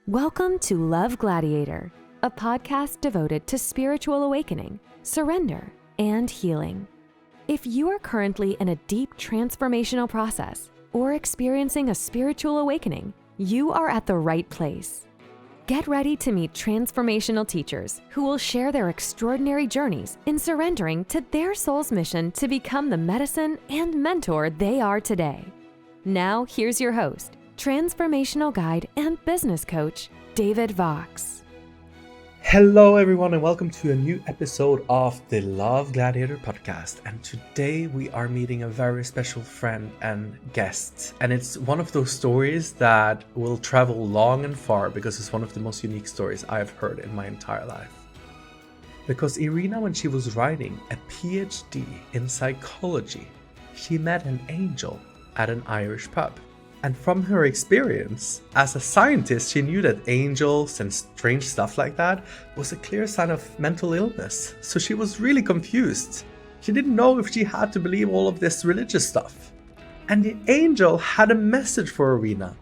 Welcome to Love Gladiator, a podcast devoted to spiritual awakening, surrender, and healing. If you are currently in a deep transformational process or experiencing a spiritual awakening, you are at the right place. Get ready to meet transformational teachers who will share their extraordinary journeys in surrendering to their soul's mission to become the medicine and mentor they are today. Now, here's your host, transformational guide and business coach, David Vox. Hello everyone and welcome to a new episode of the Love Gladiator podcast. And today we are meeting a very special friend and guest. And it's one of those stories that will travel long and far because it's one of the most unique stories I have heard in my entire life. Because Irina, when she was writing a PhD in psychology, she met an angel at an Irish pub. And from her experience as a scientist, she knew that angels and strange stuff like that was a clear sign of mental illness. So she was really confused. She didn't know if she had to believe all of this religious stuff. And the angel had a message for Irina.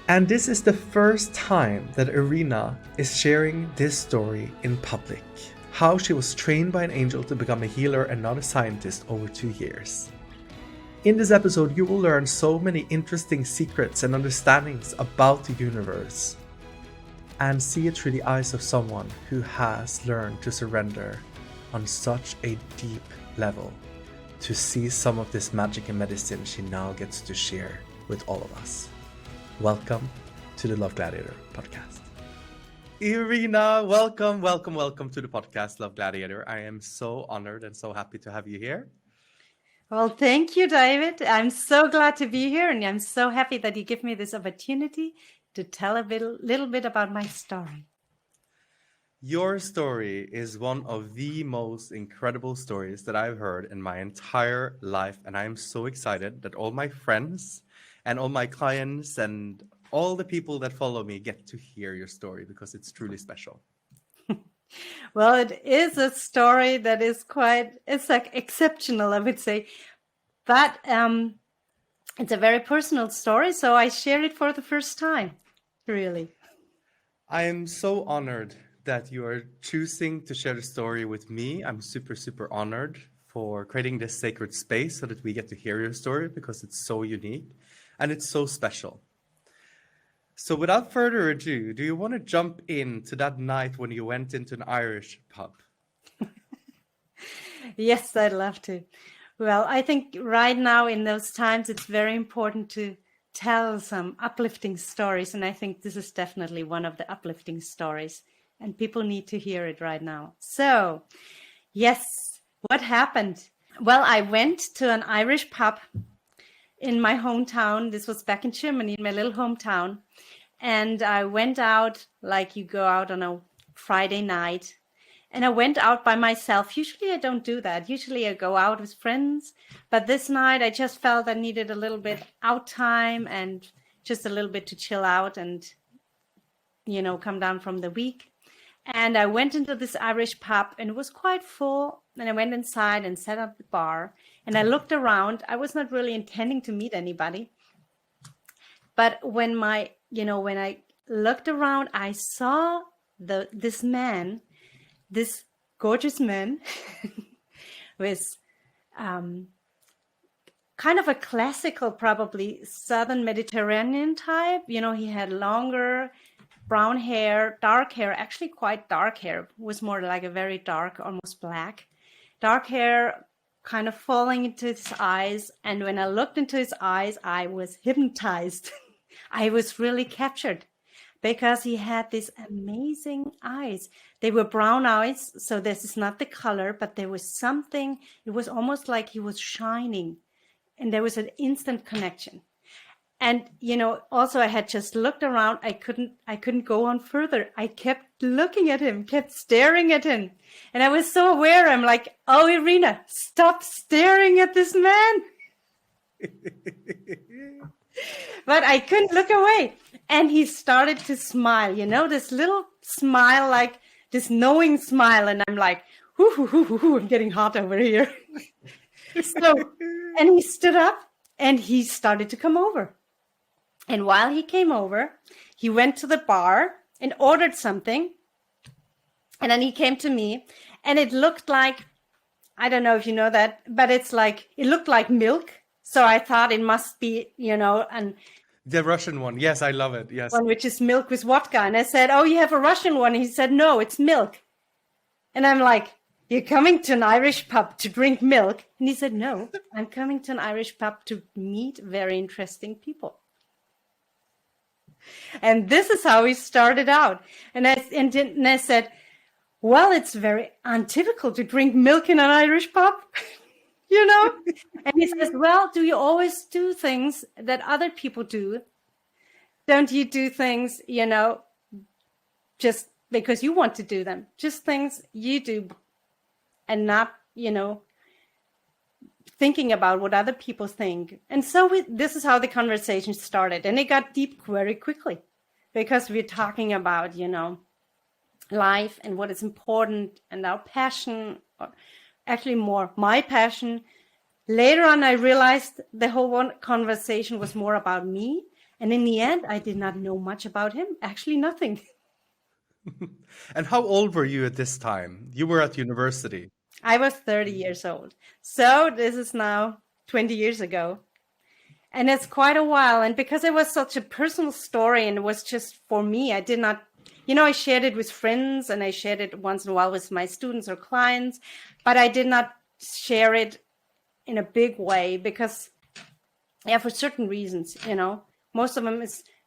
And this is the first time that Irina is sharing this story in public. How she was trained by an angel to become a healer and not a scientist over 2 years. In this episode, you will learn so many interesting secrets and understandings about the universe and see it through the eyes of someone who has learned to surrender on such a deep level to see some of this magic and medicine she now gets to share with all of us. Welcome to the Love Gladiator podcast. Irina, welcome to the podcast Love Gladiator. I am so honored and so happy to have you here. Well, thank you, David. I'm so glad to be here, and I'm so happy that you give me this opportunity to tell a little bit about my story. Your story is one of the most incredible stories that I've heard in my entire life, and I'm so excited that all my friends and all my clients and all the people that follow me get to hear your story because it's truly special. Well, it is a story that is it's like exceptional, I would say. But it's a very personal story, so I share it for the first time, really. I am so honored that you are choosing to share the story with me. I'm super, super honored for creating this sacred space so that we get to hear your story because it's so unique and it's so special. So without further ado, do you want to jump into that night when you went into an Irish pub? Yes, I'd love to. Well, I think right now in those times, it's very important to tell some uplifting stories. And I think this is definitely one of the uplifting stories. And people need to hear it right now. So, yes, what happened? Well, I went to an Irish pub in my hometown. This was back in Germany, in my little hometown. And I went out like you go out on a Friday night. And I went out by myself. Usually I don't do that. Usually I go out with friends. But this night I just felt I needed a little bit out time and just a little bit to chill out and, come down from the week. And I went into this Irish pub and it was quite full. And I went inside and sat at the bar. And I looked around. I was not really intending to meet anybody. But when I looked around, I saw this man, this gorgeous man, with kind of a classical, probably Southern Mediterranean type. He had longer brown hair, dark hair, actually quite dark hair. It was more like a very dark, almost black. Dark hair kind of falling into his eyes. And when I looked into his eyes, I was hypnotized. I was really captured because he had these amazing eyes. They were brown eyes, so this is not the color, but there was something. It was almost like he was shining, and there was an instant connection. And also I had just looked around. I couldn't go on further. I kept looking at him, kept staring at him, and I was so aware. I'm like, "Oh, Irina, stop staring at this man." But I couldn't look away. And he started to smile, this little smile, like this knowing smile. And I'm like, I'm getting hot over here. And he stood up and he started to come over. And while he came over, he went to the bar and ordered something. And then he came to me, and it looked like, I don't know if you know that, but it looked like milk. So I thought it must be, The Russian one. Yes, I love it. Yes. one which is milk with vodka. And I said, oh, you have a Russian one? And he said, no, it's milk. And I'm like, you're coming to an Irish pub to drink milk? And he said, no, I'm coming to an Irish pub to meet very interesting people. And this is how we started out. And I said, well, it's very untypical to drink milk in an Irish pub, And he says, well, do you always do things that other people do? Don't you do things, just because you want to do them? Just things you do and not, thinking about what other people think. And so this is how the conversation started. And it got deep very quickly because we're talking about, life and what is important and our passion, or actually more my passion. Later on, I realized the whole conversation was more about me. And in the end, I did not know much about him. Actually, nothing. And how old were you at this time? You were at university. I was 30 years old. So this is now 20 years ago. And it's quite a while. And because it was such a personal story and it was just for me, I did not, I shared it with friends and I shared it once in a while with my students or clients, but I did not share it in a big way because, for certain reasons, most of them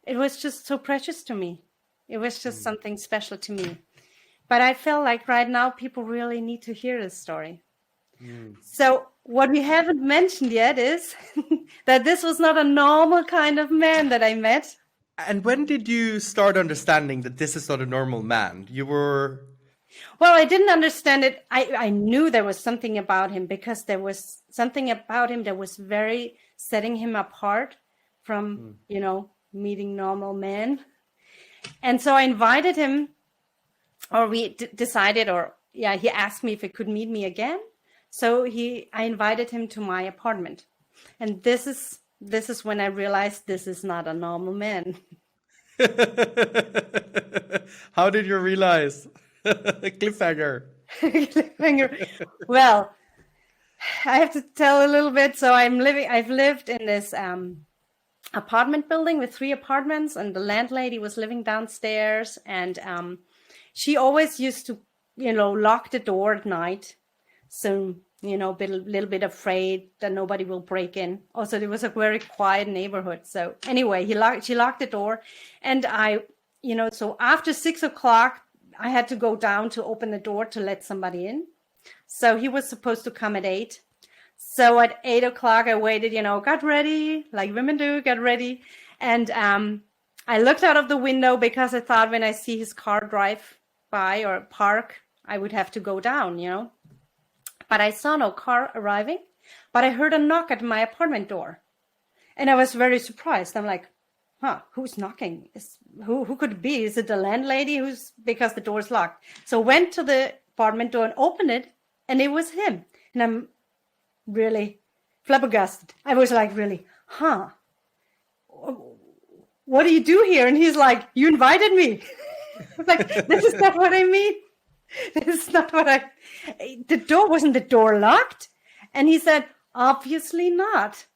it was just so precious to me. It was just something special to me. But I feel like right now people really need to hear this story. So what we haven't mentioned yet is that this was not a normal kind of man that I met. And when did you start understanding that this is not a normal man? Well, I didn't understand it. I knew there was something about him because there was something about him that was very setting him apart from, meeting normal men. And so I invited him, or we decided, he asked me if he could meet me again. So I invited him to my apartment. And this is when I realized this is not a normal man. How did you realize? Cliffhanger. Well, I have to tell a little bit. So I've lived in this apartment building with 3 apartments, and the landlady was living downstairs, and she always used to, lock the door at night. So, a little bit afraid that nobody will break in. Also, it was a very quiet neighborhood. So anyway, she locked the door, and so after 6 o'clock, I had to go down to open the door to let somebody in. So he was supposed to come at 8. So at 8 o'clock, I waited, got ready, like women do, got ready. And I looked out of the window because I thought when I see his car drive by or park, I would have to go down, But I saw no car arriving, but I heard a knock at my apartment door. And I was very surprised. I'm like, who's knocking? Who could it be? Is it the landlady because the door's locked? So went to the apartment door and opened it, and it was him. And I'm really flabbergasted. I was like, really, what do you do here? And he's like, you invited me. I was like, this is not what I mean. This is not what wasn't the door locked? And he said, obviously not.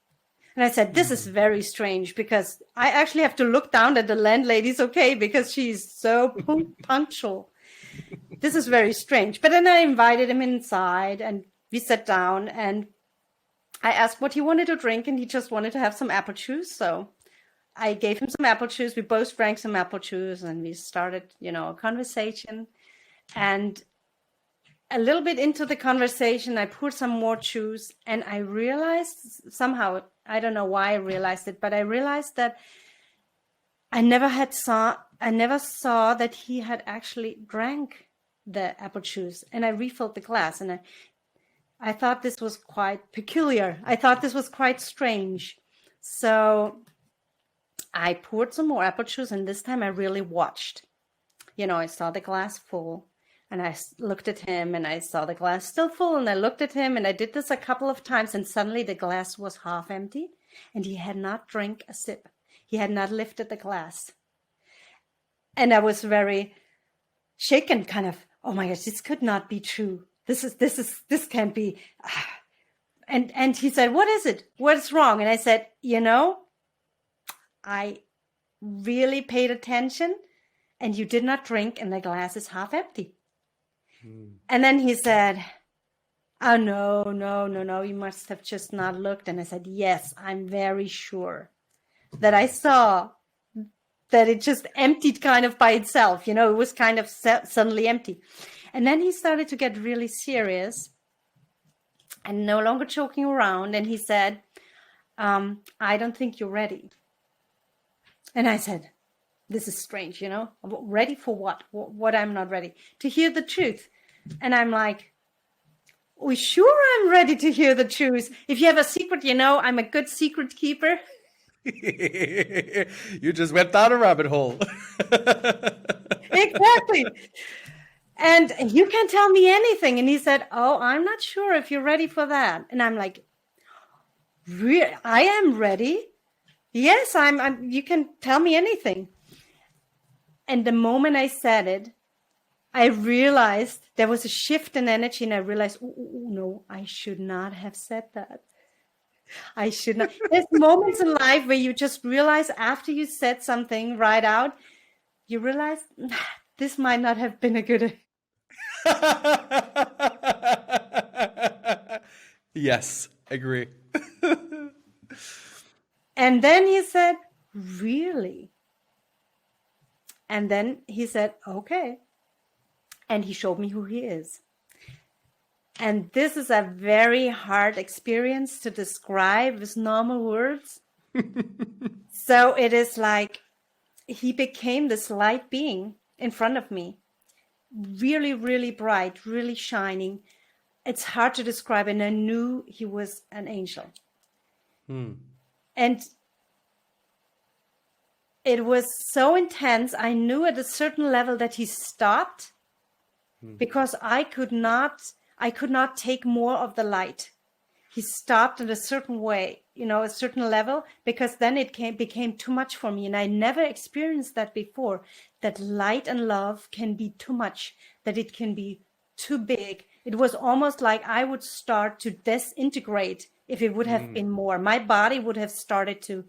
And I said, this is very strange because I actually have to look down that the landlady's okay because she's so punctual. This is very strange. But then I invited him inside and we sat down and I asked what he wanted to drink, and he just wanted to have some apple juice. So I gave him some apple juice. We both drank some apple juice and we started, a conversation. And a little bit into the conversation, I poured some more juice and I realized somehow, I don't know why I realized it, but I realized that I never saw that he had actually drank the apple juice, and I refilled the glass, and I thought this was quite peculiar. I thought this was quite strange. So I poured some more apple juice, and this time I really watched. I saw the glass full. And I looked at him and I saw the glass still full, and I looked at him, and I did this a couple of times, and suddenly the glass was half empty and he had not drank a sip. He had not lifted the glass. And I was very shaken, kind of, oh my gosh, this could not be true. This can't be. And he said, what is it? What's wrong? And I said, I really paid attention, and you did not drink, and the glass is half empty. And then he said, oh, no, you must have just not looked. And I said, yes, I'm very sure that I saw that it just emptied kind of by itself. It was kind of suddenly empty. And then he started to get really serious and no longer joking around. And he said, I don't think you're ready. And I said, this is strange, ready for what? What I'm not ready to hear the truth. And I'm like, oh, sure, I'm ready to hear the truth. If you have a secret, I'm a good secret keeper. You just went down a rabbit hole. Exactly. And you can tell me anything. And he said, oh, I'm not sure if you're ready for that. And I'm like, I am ready. Yes, you can tell me anything. And the moment I said it, I realized there was a shift in energy, and I realized, no, I should not have said that. I should not. There's moments in life where you just realize after you said something right out, you realize this might not have been a good. Yes, agree. And then he said, really? And then he said, okay. And he showed me who he is. And this is a very hard experience to describe with normal words. So it is like he became this light being in front of me. Really, really bright, really shining. It's hard to describe. And I knew he was an angel. And it was so intense. I knew at a certain level that he stopped because I could not take more of the light. He stopped in a certain way, a certain level, because then it became too much for me. And I never experienced that before, that light and love can be too much, that it can be too big. It was almost like I would start to disintegrate if it would have been more. My body would have started to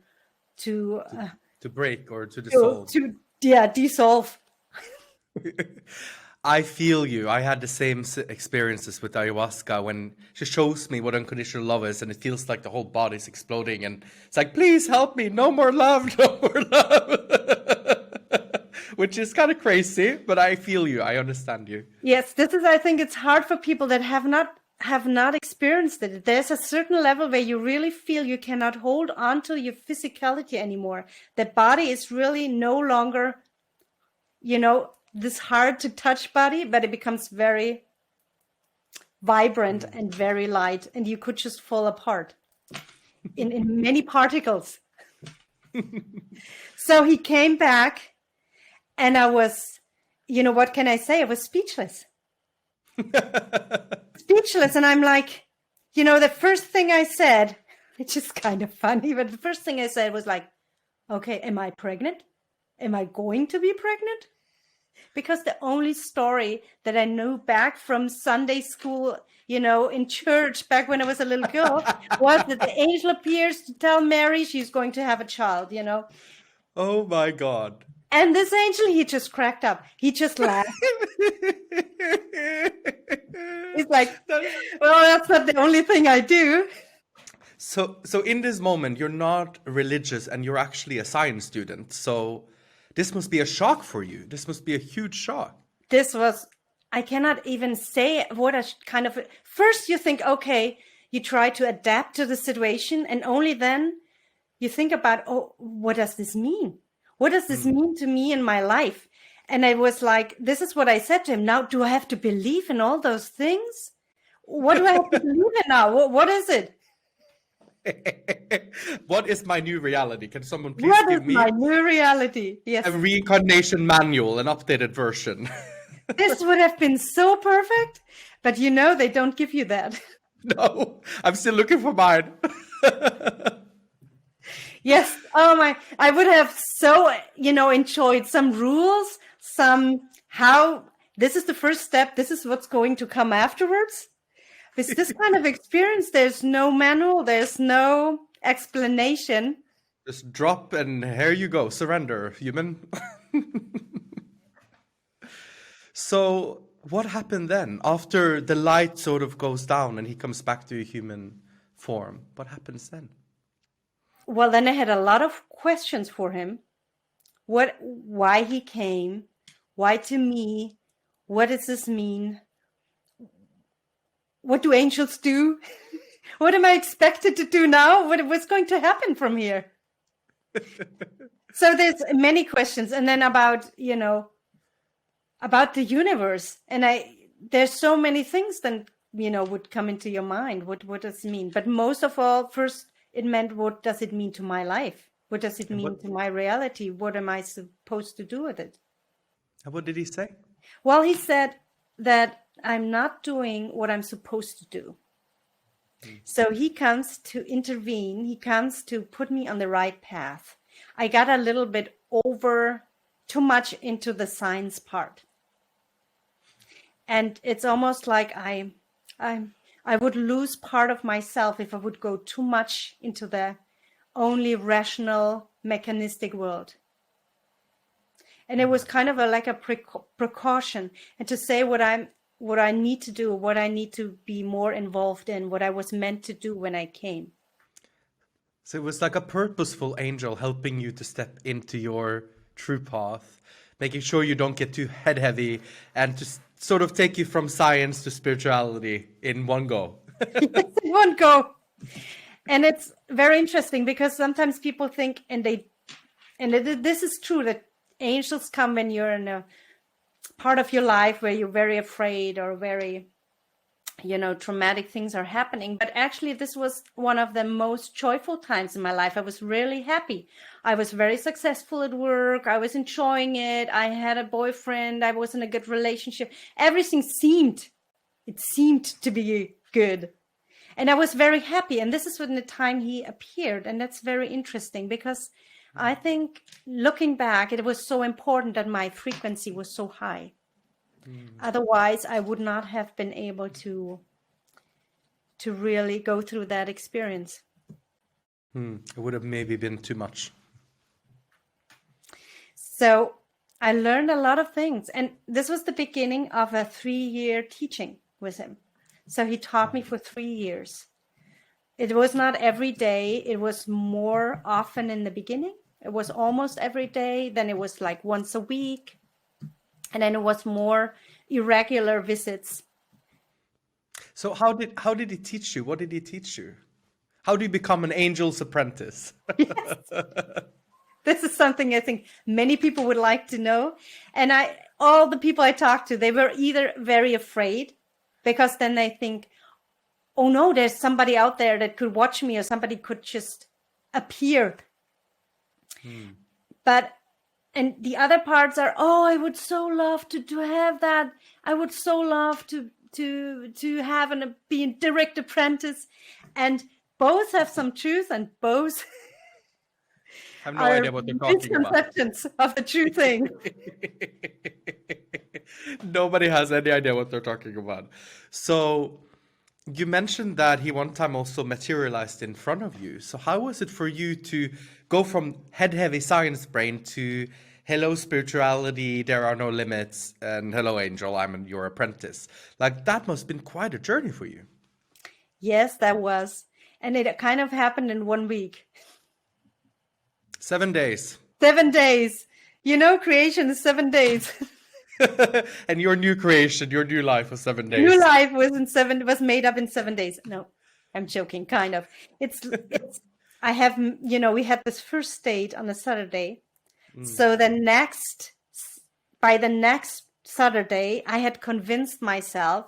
break or to dissolve. Dissolve. I feel you. I had the same experiences with ayahuasca when she shows me what unconditional love is, and it feels like the whole body's exploding, and it's like, please help me, no more love, no more love. Which is kind of crazy, but I feel you. I understand you. Yes, I think it's hard for people that have not experienced it. There's a certain level where you really feel you cannot hold on to your physicality anymore. The body is really no longer, this hard to touch body, but it becomes very vibrant and very light, and you could just fall apart in many particles. So he came back, and I was, what can I say? I was speechless. Speechless. And I'm like, the first thing I said, which is kind of funny, but the first thing I said was like, okay, am I pregnant? Am I going to be pregnant? Because the only story that I knew back from Sunday school, in church back when I was a little girl, was that the angel appears to tell Mary she's going to have a child, Oh my God. And this angel, he just cracked up. He just laughed. He's like, well, that's not the only thing I do. So in this moment, you're not religious and you're actually a science student. So this must be a shock for you. This must be a huge shock. I cannot even say what a kind of, first you think, okay, you try to adapt to the situation, and only then you think about, oh, what does this mean? What does this mean to me in my life? And I was like, this is what I said to him. Now, do I have to believe in all those things? What do I have to believe in now? What is it? What is my new reality? Can someone please give me my new reality? Yes. A reincarnation manual, an updated version? This would have been so perfect, but they don't give you that. No, I'm still looking for mine. Yes. Oh my, I would have so, enjoyed some rules, some how this is the first step. This is what's going to come afterwards. With this kind of experience, there's no manual, there's no explanation. Just drop and here you go. Surrender, human. So what happened then? After the light sort of goes down and he comes back to a human form, what happens then? Well, then I had a lot of questions for him. Why he came, why to me, what does this mean? What do angels do? What am I expected to do now? What's going to happen from here? So there's many questions. And then about the universe. And there's so many things that, would come into your mind. What does it mean? But most of all, first, it meant, what does it mean to my life? What does it mean to my reality? What am I supposed to do with it? And what did he say? Well, he said that I'm not doing what I'm supposed to do. So he comes to intervene. He comes to put me on the right path. I got a little bit too much into the science part. And it's almost like I would lose part of myself if I would go too much into the only rational, mechanistic world. And it was kind of like a precaution, and to say what I need to do, what I need to be more involved in, what I was meant to do when I came. So it was like a purposeful angel helping you to step into your true path, making sure you don't get too head heavy, and to sort of take you from science to spirituality in one go. Yes, in one go. And it's very interesting because sometimes people think, this is true, that angels come when you're in a part of your life where you're very afraid or very, traumatic things are happening. But actually, this was one of the most joyful times in my life. I was really happy. I was very successful at work. I was enjoying it. I had a boyfriend. I was in a good relationship. Everything seemed to be good. And I was very happy. And this is when the time he appeared. And that's very interesting because I think looking back, it was so important that my frequency was so high. Otherwise, I would not have been able to really go through that experience. It would have maybe been too much. So I learned a lot of things. And this was the beginning of a 3-year teaching with him. So he taught me for 3 years. It was not every day. It was more often in the beginning. It was almost every day. Then it was like once a week. And then it was more irregular visits. So how did he teach you? What did he teach you? How do you become an angel's apprentice? Yes. This is something I think many people would like to know. And all the people I talked to, they were either very afraid because then they think, oh no, there's somebody out there that could watch me, or somebody could just appear. And the other parts are, oh, I would so love to have that. I would so love to have be a direct apprentice. And both have some truth, and both I have no idea what they're talking about. Misconceptions of the true thing. Nobody has any idea what they're talking about. So you mentioned that he one time also materialized in front of you. So how was it for you to go from head-heavy science brain to hello spirituality, there are no limits, and hello angel, I'm your apprentice? Like, that must have been quite a journey for you. Yes, that was. And it kind of happened in 1 week. 7 days. 7 days. Creation is 7 days. And your new creation, your new life was 7 days. New life was made up in 7 days. No, I'm joking, kind of. I have, we had this first date on a Saturday. So by the next Saturday, I had convinced myself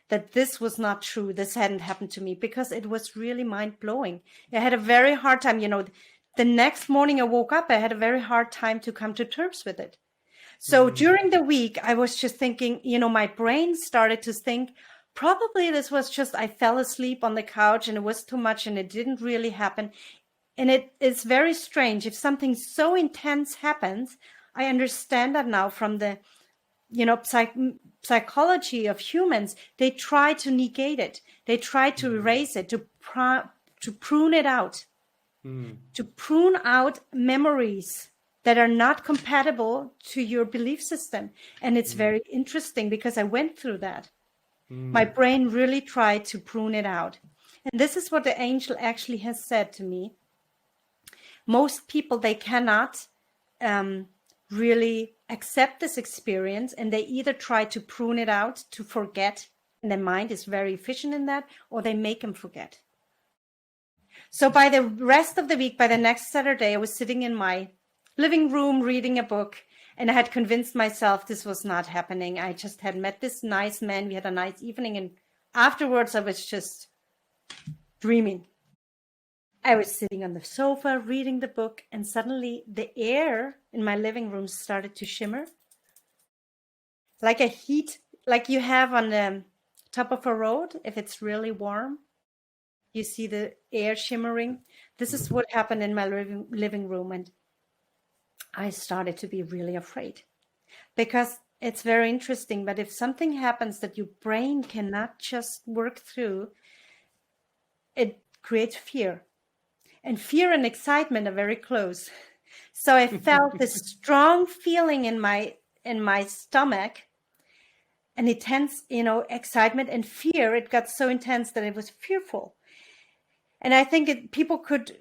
that this was not true. This hadn't happened to me, because it was really mind-blowing. I had a very hard time, the next morning I woke up, I had a very hard time to come to terms with it. So during the week, I was just thinking, my brain started to think, probably this was just, I fell asleep on the couch and it was too much and it didn't really happen. And it is very strange. If something so intense happens, I understand that now from the, psychology of humans. They try to negate it. They try to erase it, to prune it out, to prune out memories that are not compatible to your belief system. And it's very interesting because I went through that. My brain really tried to prune it out. And this is what the angel actually has said to me. Most people, they cannot really accept this experience, and they either try to prune it out to forget, and their mind is very efficient in that, or they make them forget. So by the rest of the week, by the next Saturday, I was sitting in my living room reading a book, and I had convinced myself this was not happening. I just had met this nice man. We had a nice evening, and afterwards I was just dreaming. I was sitting on the sofa reading the book, and suddenly the air in my living room started to shimmer. Like a heat, like you have on the top of a road, if it's really warm, you see the air shimmering. This is what happened in my living room, and I started to be really afraid. Because it's very interesting, but if something happens that your brain cannot just work through, it creates fear. And fear and excitement are very close. So I felt this strong feeling in my stomach, and intense, excitement and fear. It got so intense that it was fearful. And I think people could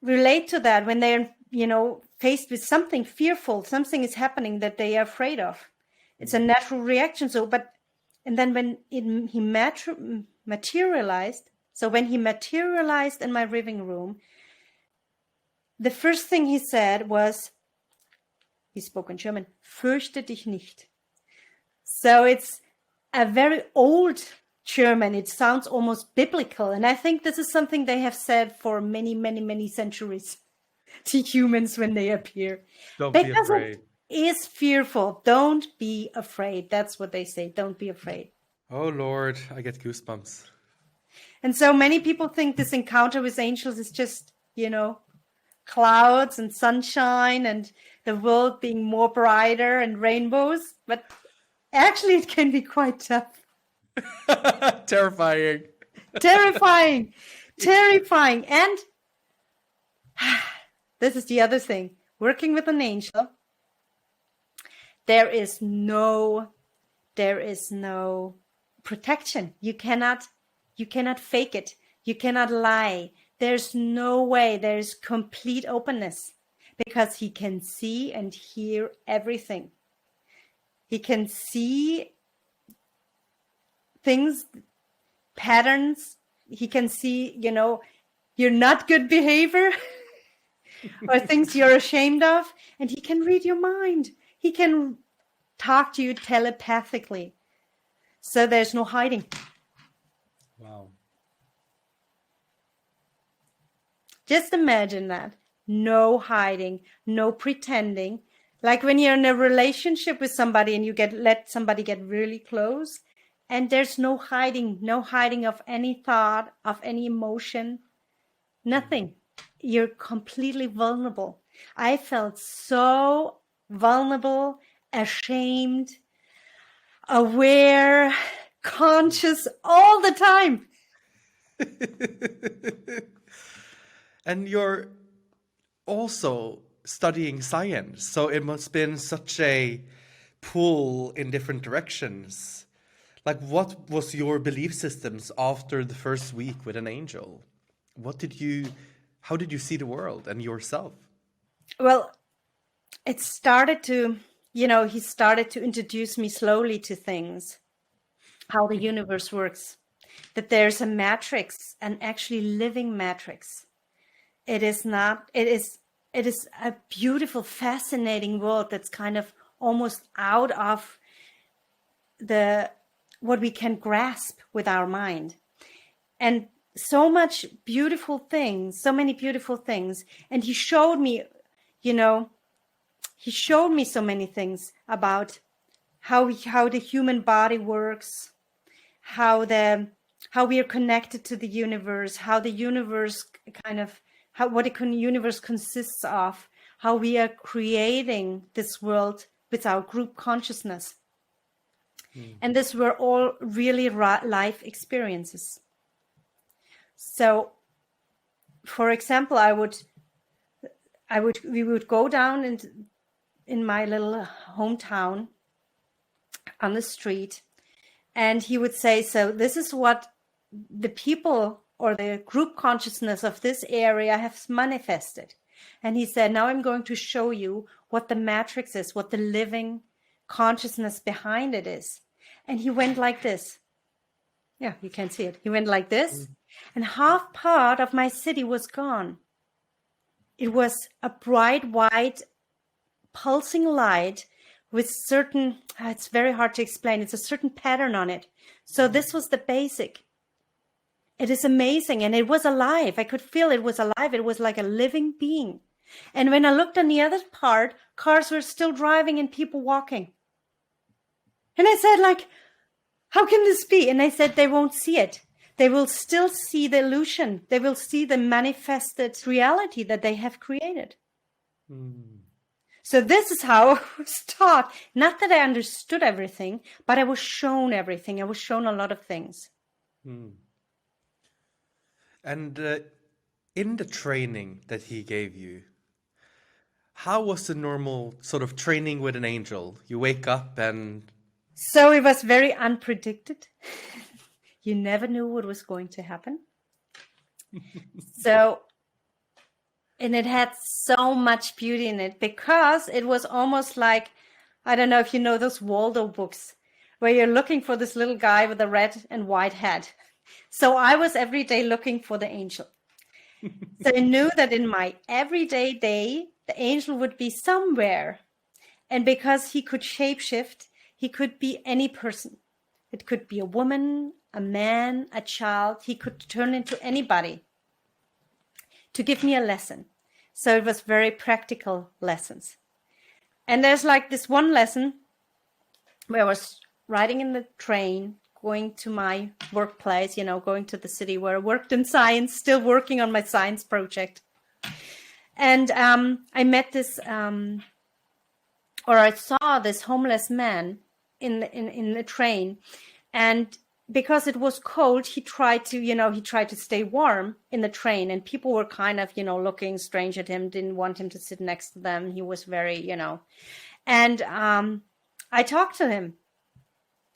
relate to that when they're, faced with something fearful, something is happening that they are afraid of. It's a natural reaction. And then when he materialized, when he materialized in my living room, the first thing he said was, he spoke in German, fürchte dich nicht. So it's a very old German. It sounds almost biblical. And I think this is something they have said for many, many, many centuries to humans when they appear. Don't be afraid. It is fearful. Don't be afraid. That's what they say. Don't be afraid. Oh, Lord, I get goosebumps. And so many people think this encounter with angels is just, clouds and sunshine and the world being more brighter and rainbows. But actually, it can be quite tough. Terrifying. Terrifying. Terrifying. And this is the other thing. Working with an angel, there is no protection. You cannot fake it. You cannot lie. There's no way. There's complete openness because he can see and hear everything. He can see things, patterns. He can see, your not good behavior or things you're ashamed of. And he can read your mind. He can talk to you telepathically. So there's no hiding. Wow. Just imagine that. No hiding, no pretending. Like when you're in a relationship with somebody and you let somebody get really close, and there's no hiding of any thought, of any emotion, nothing. You're completely vulnerable. I felt so vulnerable, ashamed, aware, conscious all the time. And you're also studying science, so it must have been such a pull in different directions. Like, what was your belief systems after the first week with an angel? How did you see the world and yourself? Well, it started to, he started to introduce me slowly to things, how the universe works, that there's a matrix, an actually living matrix. It is a beautiful, fascinating world that's kind of almost out of what we can grasp with our mind. And so many beautiful things. And he showed me, so many things about how the human body works, how we are connected to the universe, how the universe kind of what the universe consists of, how we are creating this world with our group consciousness. And these were all really life experiences. So, for example, we would go down in my little hometown on the street, and he would say, so this is what the people or the group consciousness of this area has manifested. And he said, now I'm going to show you what the matrix is, what the living consciousness behind it is. And he went like this. Yeah, you can see it. He went like this, and half part of my city was gone. It was a bright white pulsing light with certain, it's very hard to explain. It's a certain pattern on it. So this was the basic. It is amazing. And it was alive. I could feel it was alive. It was like a living being. And when I looked on the other part, cars were still driving and people walking. And I said, like, how can this be? And I said, they won't see it. They will still see the illusion. They will see the manifested reality that they have created. So this is how I was taught. Not that I understood everything, but I was shown everything. I was shown a lot of things. And in the training that he gave you, how was the normal sort of training with an angel? You wake up and... So it was very unpredicted. You never knew what was going to happen. And it had so much beauty in it because it was almost like, I don't know if you know those Waldo books where you're looking for this little guy with a red and white hat. So I was every day looking for the angel. So I knew that in my everyday day, the angel would be somewhere. And because he could shapeshift, he could be any person. It could be a woman, a man, a child. He could turn into anybody to give me a lesson. So it was very practical lessons. And there's like this one lesson where I was riding in the train, going to my workplace, going to the city where I worked in science, still working on my science project. And I met this, or I saw this homeless man in the train. And because it was cold, he tried to stay warm in the train, and people were kind of, looking strange at him, didn't want him to sit next to them. He was very, and I talked to him,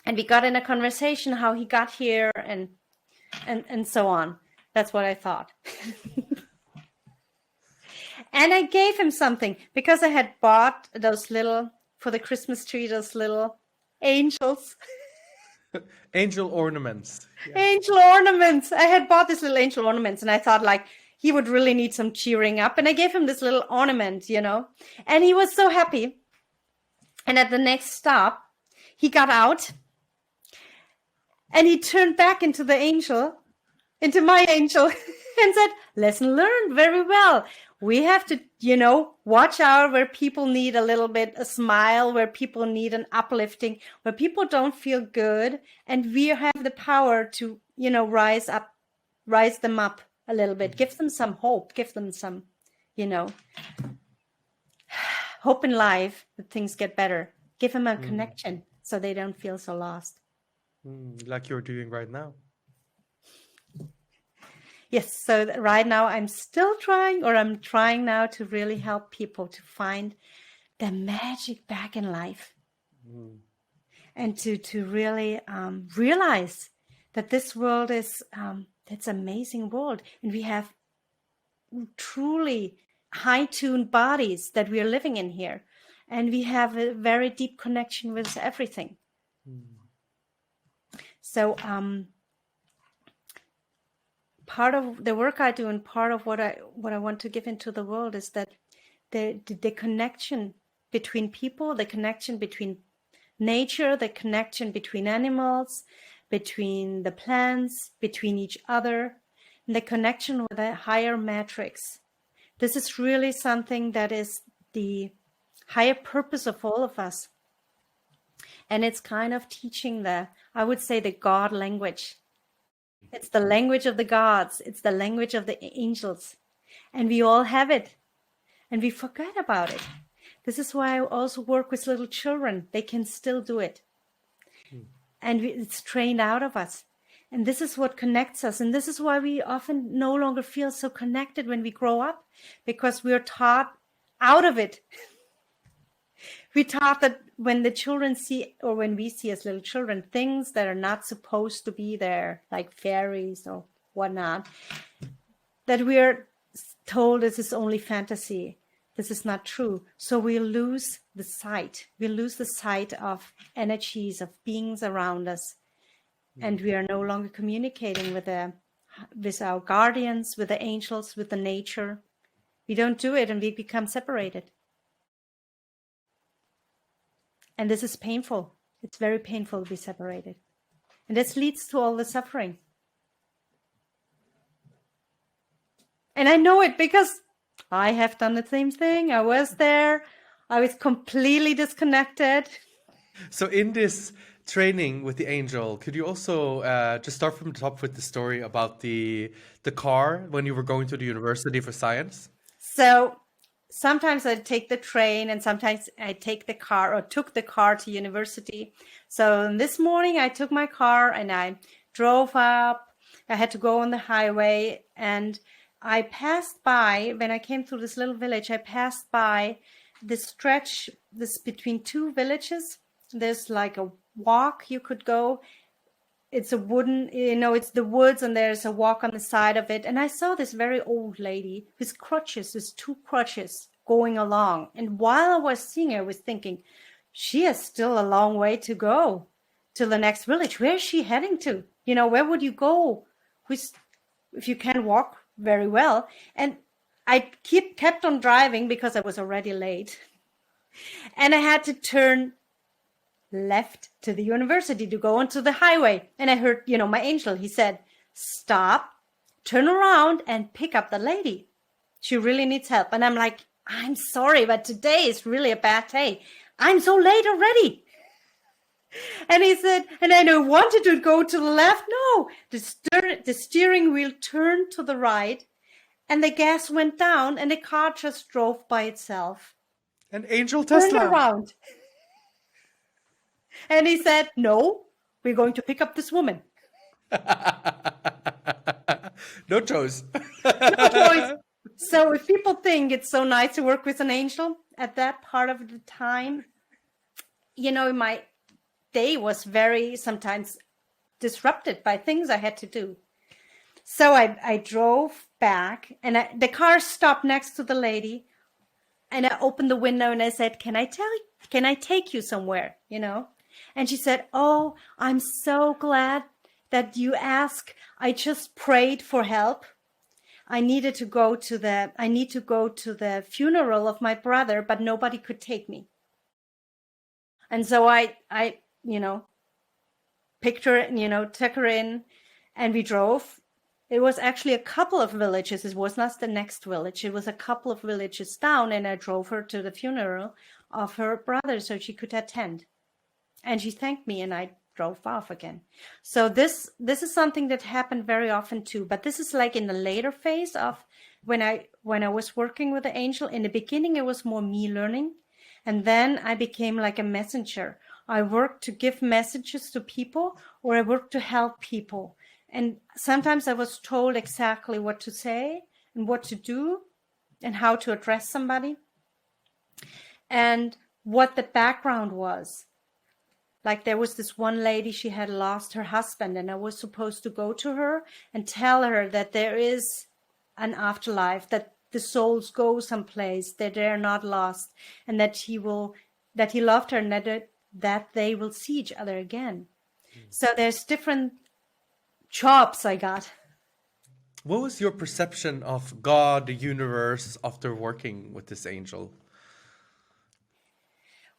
and we got in a conversation how he got here and so on. That's what I thought. And I gave him something because I had bought for the Christmas tree, those little angels. Angel ornaments. Yeah. Angel ornaments. I had bought these little angel ornaments, and I thought like he would really need some cheering up. And I gave him this little ornament, and he was so happy. And at the next stop, he got out and he turned back into my angel, and said, lesson learned, very well. We have to, watch out where people need a little bit a smile, where people need an uplifting, where people don't feel good. And we have the power to, rise them up a little bit, give them some hope, give them some, hope in life that things get better. Give them a connection so they don't feel so lost. Like you're doing right now. Yes, so right now I'm trying now to really help people to find the magic back in life. And to really realize that this world is, it's an amazing world. And we have truly high-tuned bodies that we are living in here. And we have a very deep connection with everything. So, part of the work I do and part of what I want to give into the world is that the connection between people, the connection between nature, the connection between animals, between the plants, between each other, and the connection with a higher matrix. This is really something that is the higher purpose of all of us. And it's kind of teaching I would say the God language. It's the language of the gods. It's the language of the angels. And we all have it. And we forget about it. This is why I also work with little children. They can still do it. And it's trained out of us. And this is what connects us. And this is why we often no longer feel so connected when we grow up, because we're taught out of it. We taught that when the children see, or when we see as little children, things that are not supposed to be there, like fairies or whatnot, that we're told this is only fantasy. This is not true. So we lose the sight. We lose the sight of energies, of beings around us. And we are no longer communicating with our guardians, with the angels, with the nature. We don't do it, and we become separated. And this is painful. It's very painful to be separated. And this leads to all the suffering. And I know it because I have done the same thing. I was there. I was completely disconnected. So in this training with the angel, could you also just start from the top with the story about the car when you were going to the University for Science? So sometimes I take the train, and sometimes I take the car, or took the car to university. So this morning I took my car and I drove up. I had to go on the highway, and I passed by, when I came through this little village, I passed by this stretch, this between two villages. There's like a walk you could go. It's a wooden, it's the woods, and there's a walk on the side of it. And I saw this very old lady with crutches, with two crutches, going along. And while I was seeing her, I was thinking, she has still a long way to go to the next village. Where is she heading to? Where would you go if you can walk very well? And I kept on driving because I was already late. And I had to turn left to the university to go onto the highway. And I heard, my angel, he said, stop, turn around and pick up the lady. She really needs help. And I'm like, I'm sorry, but today is really a bad day. I'm so late already. And he said, and I wanted to go to the left. No, the steering wheel turned to the right, and the gas went down, and the car just drove by itself. An angel Tesla. Turned around. And he said, no, we're going to pick up this woman. No choice. No choice. So if people think it's so nice to work with an angel at that part of the time, my day was very sometimes disrupted by things I had to do. So I drove back, and the car stopped next to the lady, and I opened the window and I said, can I take you somewhere, And she said, oh, I'm so glad that you asked. I just prayed for help. I need to go to the funeral of my brother, but nobody could take me. And so I picked her, took her in, and we drove. It was actually a couple of villages. It was not the next village. It was a couple of villages down, and I drove her to the funeral of her brother so she could attend. And she thanked me, and I drove off again. So this is something that happened very often too. But this is like in the later phase of when I was working with the angel. In the beginning, it was more me learning. And then I became like a messenger. I worked to give messages to people, or I worked to help people. And sometimes I was told exactly what to say and what to do and how to address somebody and what the background was. Like there was this one lady, she had lost her husband, and I was supposed to go to her and tell her that there is an afterlife, that the souls go someplace, that they're not lost, and that he loved her, and that they will see each other again. So there's different jobs I got. What was your perception of God, the universe, after working with this angel?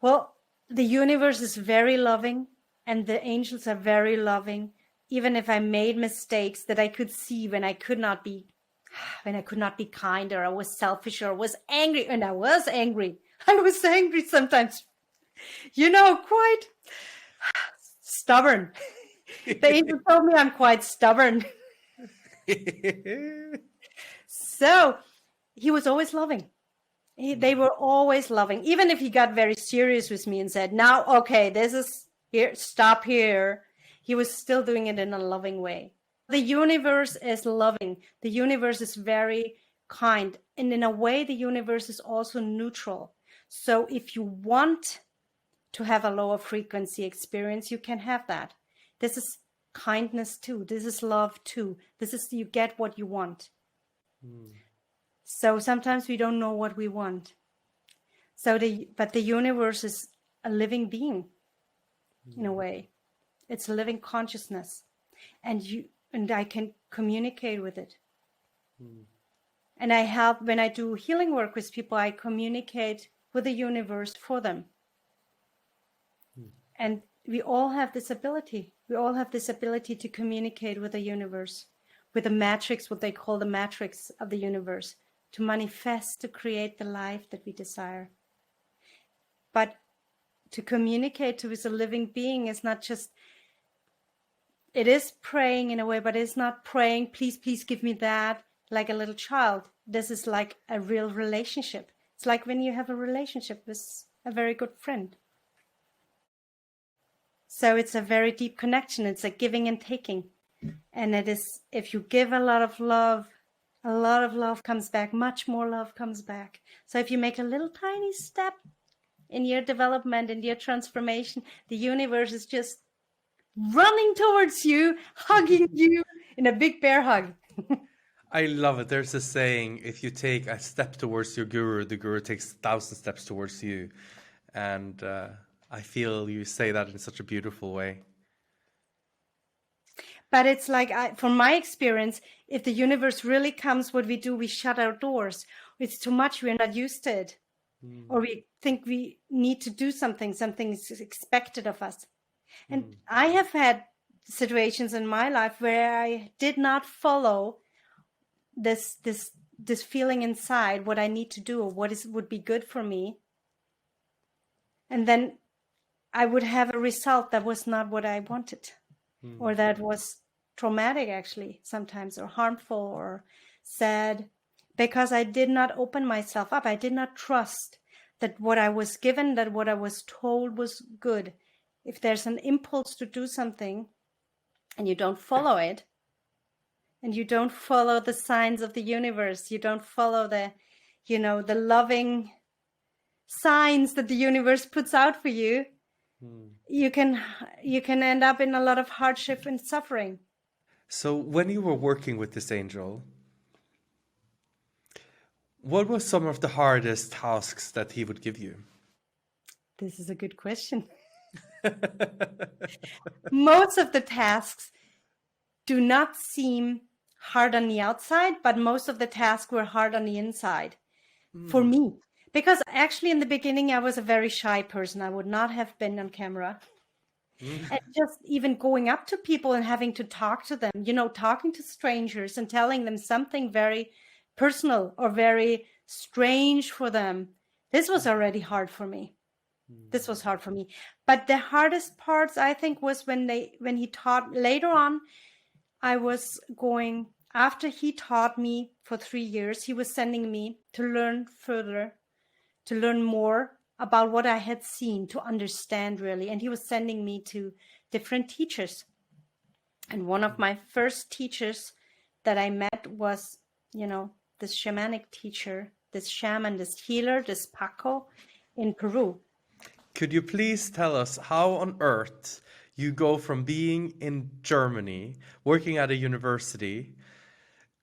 Well, the universe is very loving, and the angels are very loving. Even if I made mistakes that I could see when I could not be kind, or I was selfish, or I was angry, and I was angry. I was angry sometimes, quite stubborn. The angel told me I'm quite stubborn. So he was always loving. They were always loving. Even if he got very serious with me and said, now, okay, this is here, stop here. He was still doing it in a loving way. The universe is loving. The universe is very kind. And in a way, the universe is also neutral. So if you want to have a lower frequency experience, you can have that. This is kindness too. This is love too. This is, you get what you want. So sometimes we don't know what we want. But the universe is a living being in a way. It's a living consciousness. And I can communicate with it. And I help, when I do healing work with people, I communicate with the universe for them. And we all have this ability. We all have this ability to communicate with the universe, with the matrix, what they call the matrix of the universe, to manifest, to create the life that we desire. But to communicate with a living being is not just, it is praying in a way, but it's not praying, please, please give me that, like a little child. This is like a real relationship. It's like when you have a relationship with a very good friend. So it's a very deep connection. It's a giving and taking. And it is, if you give a lot of love comes back, much more love comes back. So if you make a little tiny step in your development, in your transformation, the universe is just running towards you, hugging you in a big bear hug. I love it. There's a saying, if you take a step towards your guru, the guru takes 1,000 steps towards you. And I feel you say that in such a beautiful way. But it's like, from my experience, if the universe really comes, what we do, we shut our doors. It's too much, we're not used to it. Or we think we need to do something is expected of us. And I have had situations in my life where I did not follow this feeling inside, what I need to do, or would be good for me. And then I would have a result that was not what I wanted, or that was traumatic actually sometimes, or harmful or sad, because I did not open myself up. I did not trust that what I was given, that what I was told was good. If there's an impulse to do something and you don't follow it, and you don't follow the signs of the universe, you don't follow the loving signs that the universe puts out for you, you can end up in a lot of hardship and suffering. So when you were working with this angel, what were some of the hardest tasks that he would give you? This is a good question. Most of the tasks do not seem hard on the outside, but most of the tasks were hard on the inside for me. Because actually in the beginning, I was a very shy person. I would not have been on camera. And just even going up to people and having to talk to them, talking to strangers and telling them something very personal or very strange for them. This was already hard for me. This was hard for me. But the hardest parts, I think, was when he taught later on. I was going, after he taught me for 3 years, he was sending me to learn further, to learn more about what I had seen, to understand really. And he was sending me to different teachers. And one of my first teachers that I met was, this shamanic teacher, this shaman, this healer, this Paco in Peru. Could you please tell us how on earth you go from being in Germany, working at a university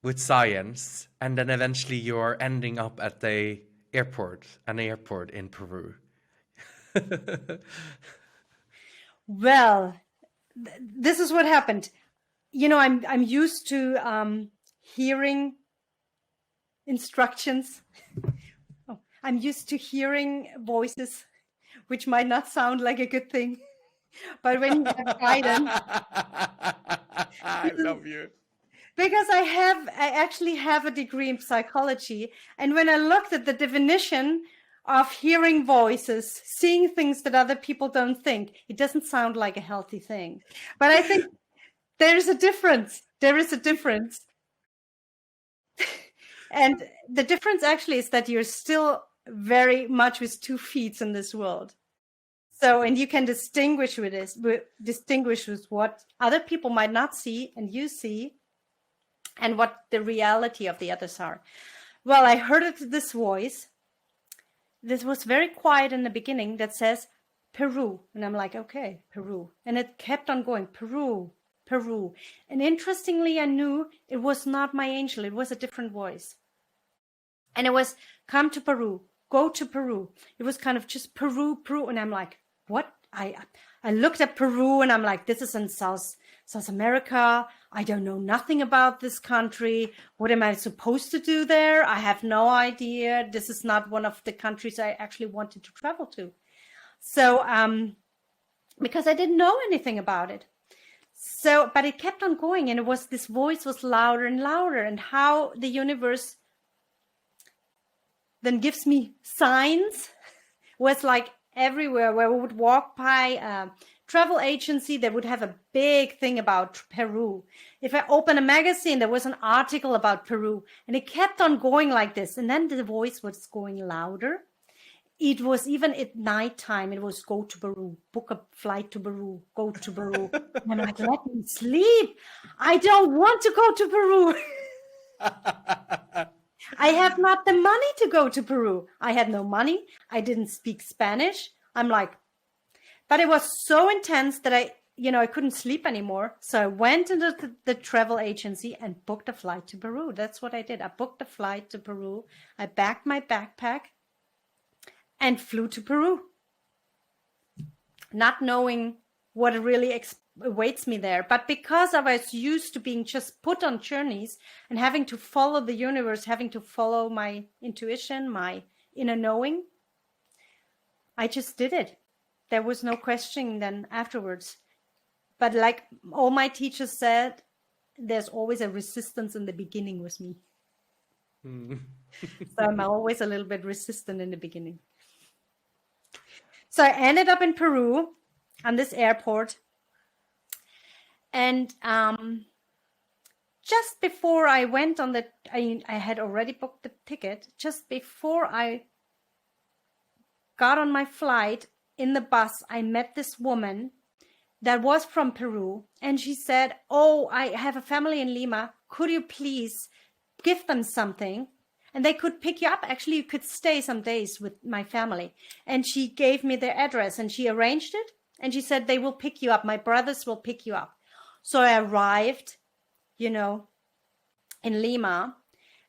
with science, and then eventually you are ending up at an airport in Peru? Well, this is what happened. I'm used to hearing instructions. I'm used to hearing voices, which might not sound like a good thing. But when you have guidance, I love you. Because I actually have a degree in psychology. And when I looked at the definition of hearing voices, seeing things that other people don't think, it doesn't sound like a healthy thing. But I think there is a difference. There is a difference. And the difference actually is that you're still very much with 2 feet in this world. So, and you can distinguish with what other people might not see and you see, and what the reality of the others are. Well, I heard this voice. This was very quiet in the beginning that says, Peru. And I'm like, okay, Peru. And it kept on going, Peru, Peru. And interestingly, I knew it was not my angel. It was a different voice. And it was, come to Peru, go to Peru. It was kind of just Peru, Peru. And I'm like, what? I looked at Peru and I'm like, this is in South America. I don't know nothing about this country. What am I supposed to do there? I have no idea. This is not one of the countries I actually wanted to travel to. So, because I didn't know anything about it. So, but it kept on going, and this voice was louder and louder, and how the universe then gives me signs was like everywhere where we would walk by a travel agency that would have a big thing about Peru. If I open a magazine, there was an article about Peru, and it kept on going like this. And then the voice was going louder. It was even at nighttime, it was go to Peru, book a flight to Peru, go to Peru. And I'm like, let me sleep. I don't want to go to Peru. I have not the money to go to Peru. I had no money. I didn't speak Spanish. I'm like, but it was so intense that I couldn't sleep anymore. So I went into the travel agency and booked a flight to Peru. That's what I did. I booked a flight to Peru. I packed my backpack and flew to Peru, not knowing what really awaits me there. But because I was used to being just put on journeys and having to follow the universe, having to follow my intuition, my inner knowing, I just did it. There was no questioning then afterwards. But like all my teachers said, there's always a resistance in the beginning with me. So I'm always a little bit resistant in the beginning. So I ended up in Peru on this airport. And just before I went on I had already booked the ticket. Just before I got on my flight in the bus, I met this woman that was from Peru. And she said, oh, I have a family in Lima. Could you please give them something? And they could pick you up. Actually, you could stay some days with my family. And she gave me their address and she arranged it. And she said, they will pick you up. My brothers will pick you up. So I arrived, in Lima.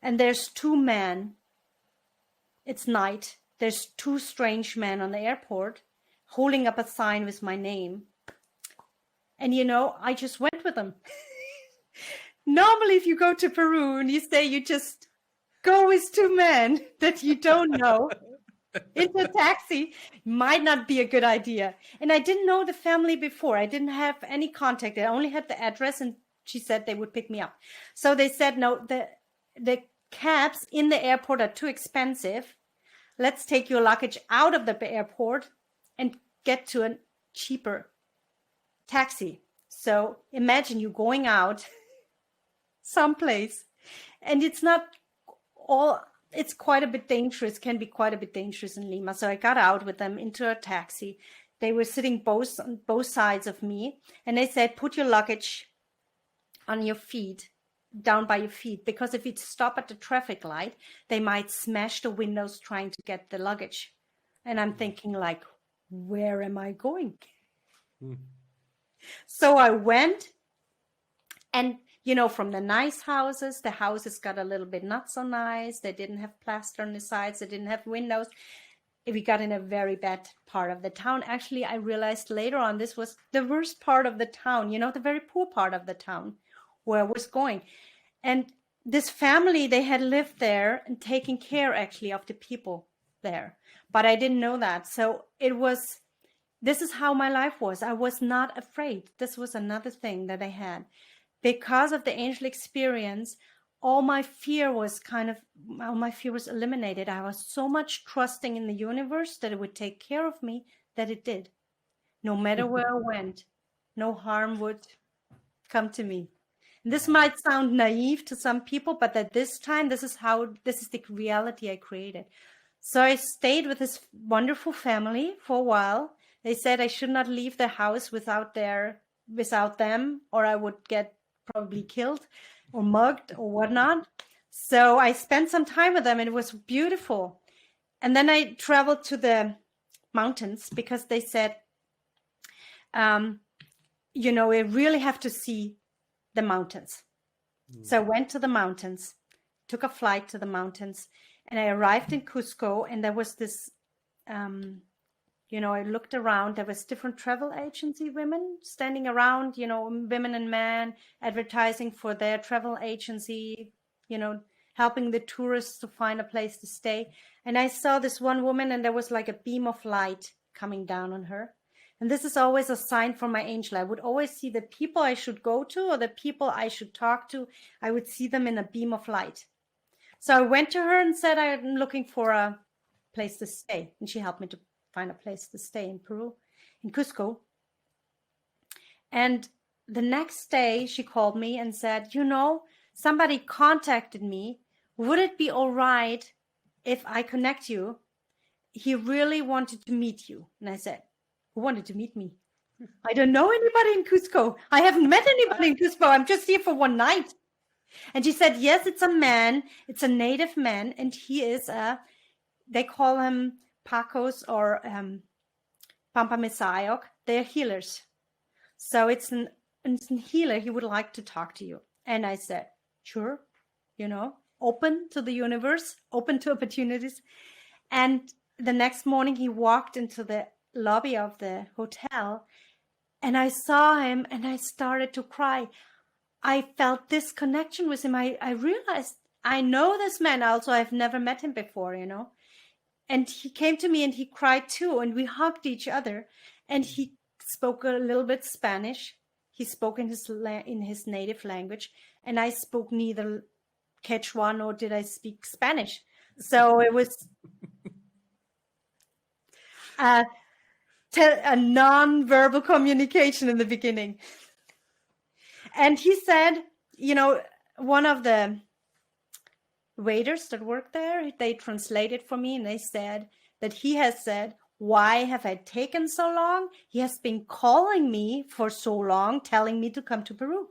And there's 2 men. It's night. There's 2 strange men on the airport holding up a sign with my name. And, I just went with them. Normally, if you go to Peru and you say you just go with 2 men that you don't know into a taxi, might not be a good idea. And I didn't know the family before. I didn't have any contact. I only had the address, and she said they would pick me up. So they said, no, the cabs in the airport are too expensive. Let's take your luggage out of the airport and get to a cheaper taxi. So imagine you going out someplace, and it's quite a bit dangerous, can be quite a bit dangerous in Lima. So I got out with them into a taxi. They were sitting on both sides of me, and they said, put your luggage on your feet, down by your feet, because if you stop at the traffic light, they might smash the windows trying to get the luggage. And I'm thinking like, where am I going? So I went, and from the nice houses, the houses got a little bit not so nice. They didn't have plaster on the sides. They didn't have windows. We got in a very bad part of the town. Actually, I realized later on, this was the worst part of the town, the very poor part of the town where I was going. And this family, they had lived there and taken care actually of the people there. But I didn't know that. So this is how my life was. I was not afraid. This was another thing that I had. Because of the angel experience, all my fear was eliminated. I was so much trusting in the universe that it would take care of me, that it did. No matter where I went, no harm would come to me. This might sound naive to some people, but at this time, this is the reality I created. So I stayed with this wonderful family for a while. They said I should not leave the house without them, or I would get probably killed or mugged or whatnot. So I spent some time with them, and it was beautiful. And then I traveled to the mountains because they said, we really have to see the mountains. So I went to the mountains, took a flight to the mountains, and I arrived in Cusco, and there was this, I looked around, there was different travel agency women standing around, women and men advertising for their travel agency, helping the tourists to find a place to stay. And I saw this one woman, and there was like a beam of light coming down on her. And this is always a sign from my angel. I would always see the people I should go to or the people I should talk to. I would see them in a beam of light. So I went to her and said, I'm looking for a place to stay. And she helped me to find a place to stay in Peru, in Cusco. And the next day she called me and said, somebody contacted me. Would it be all right if I connect you? He really wanted to meet you. And I said, who wanted to meet me? I don't know anybody in Cusco. I haven't met anybody in Cusco. I'm just here for one night. And she said, yes, it's a man. It's a native man. And he is they call him Pacos or Pampa Mesayok. They're healers. So it's a healer. He would like to talk to you. And I said, sure, open to the universe, open to opportunities. And the next morning he walked into the lobby of the hotel, and I saw him and I started to cry. I felt this connection with him. I realized I know this man also. I've never met him before, and he came to me and he cried too, and we hugged each other, and he spoke a little bit Spanish. He spoke in his native language, and I spoke neither Quechua nor did I speak Spanish. So it was a non-verbal communication in the beginning. And he said, one of the waiters that worked there, they translated for me, and they said that he has said, why have I taken so long? He has been calling me for so long, telling me to come to Peru.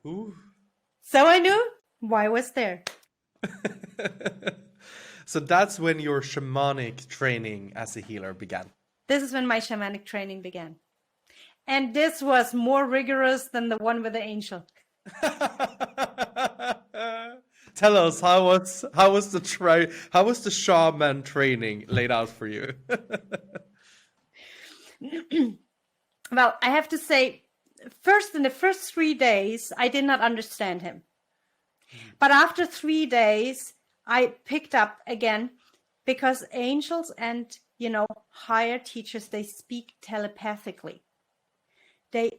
Ooh. So I knew why I was there. So that's when your shamanic training as a healer began. This is when my shamanic training began. And this was more rigorous than the one with the angel. Tell us, how was the shaman training laid out for you? Well, I have to say, in the first 3 days, I did not understand him. But after 3 days, I picked up again, because angels and, higher teachers, they speak telepathically. The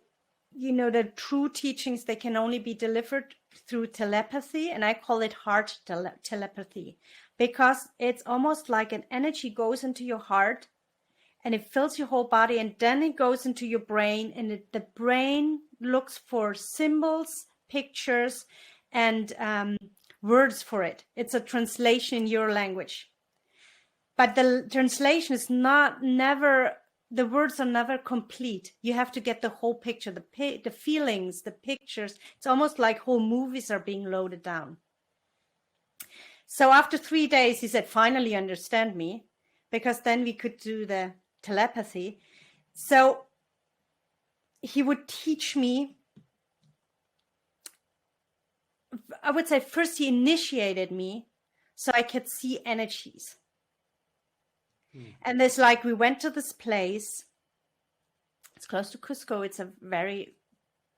true teachings, they can only be delivered through telepathy, and I call it heart telepathy, because it's almost like an energy goes into your heart and it fills your whole body, and then it goes into your brain, and the brain looks for symbols, pictures, and words for it. It's a translation in your language. But the translation is the words are never complete. You have to get the whole picture, the feelings, the pictures. It's almost like whole movies are being loaded down. So after 3 days, he said, finally you understand me, because then we could do the telepathy. So he would teach me. I would say first he initiated me so I could see energies. And there's we went to this place. It's close to Cusco. It's a very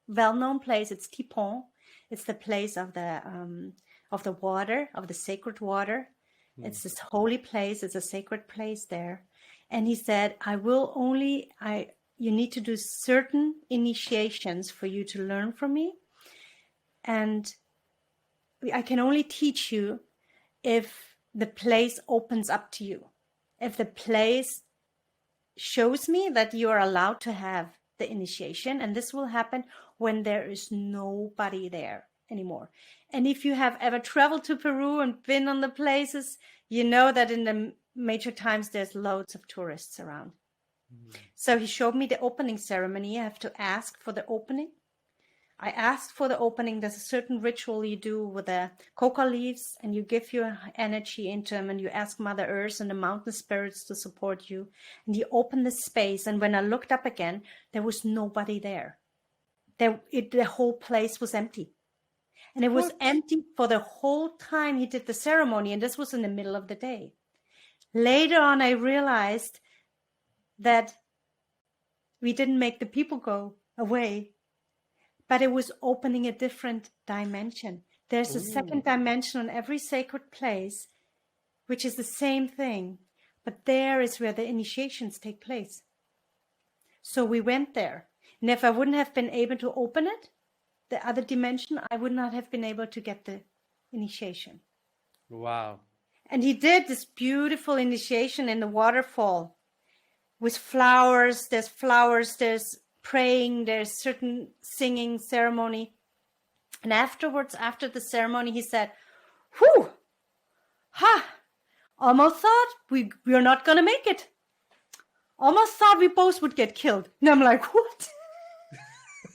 well-known place. It's Tipon. It's the place of the water, of the sacred water. It's this holy place. It's a sacred place there. And he said, you need to do certain initiations for you to learn from me. And I can only teach you if the place opens up to you. If the place shows me that you are allowed to have the initiation. And this will happen when there is nobody there anymore. And if you have ever traveled to Peru and been on the places, you know that in the major times there's loads of tourists around. So he showed me the opening ceremony. I have to ask for the opening. I asked for the opening. There's a certain ritual you do with the coca leaves, and you give your energy into them, and you ask Mother Earth and the mountain spirits to support you. And you open the space. And when I looked up again, there was nobody there. The whole place was empty. And it was empty for the whole time he did the ceremony. And this was in the middle of the day. Later on, I realized that we didn't make the people go away, but it was opening a different dimension. There's a second dimension on every sacred place, which is the same thing, but there is where the initiations take place. So we went there. And if I wouldn't have been able to open it, the other dimension, I would not have been able to get the initiation. Wow. And he did this beautiful initiation in the waterfall with flowers. There's praying, there's certain singing ceremony. And afterwards, after the ceremony, he said, whew, almost thought we're not going to make it. Almost thought we both would get killed. And I'm like, what?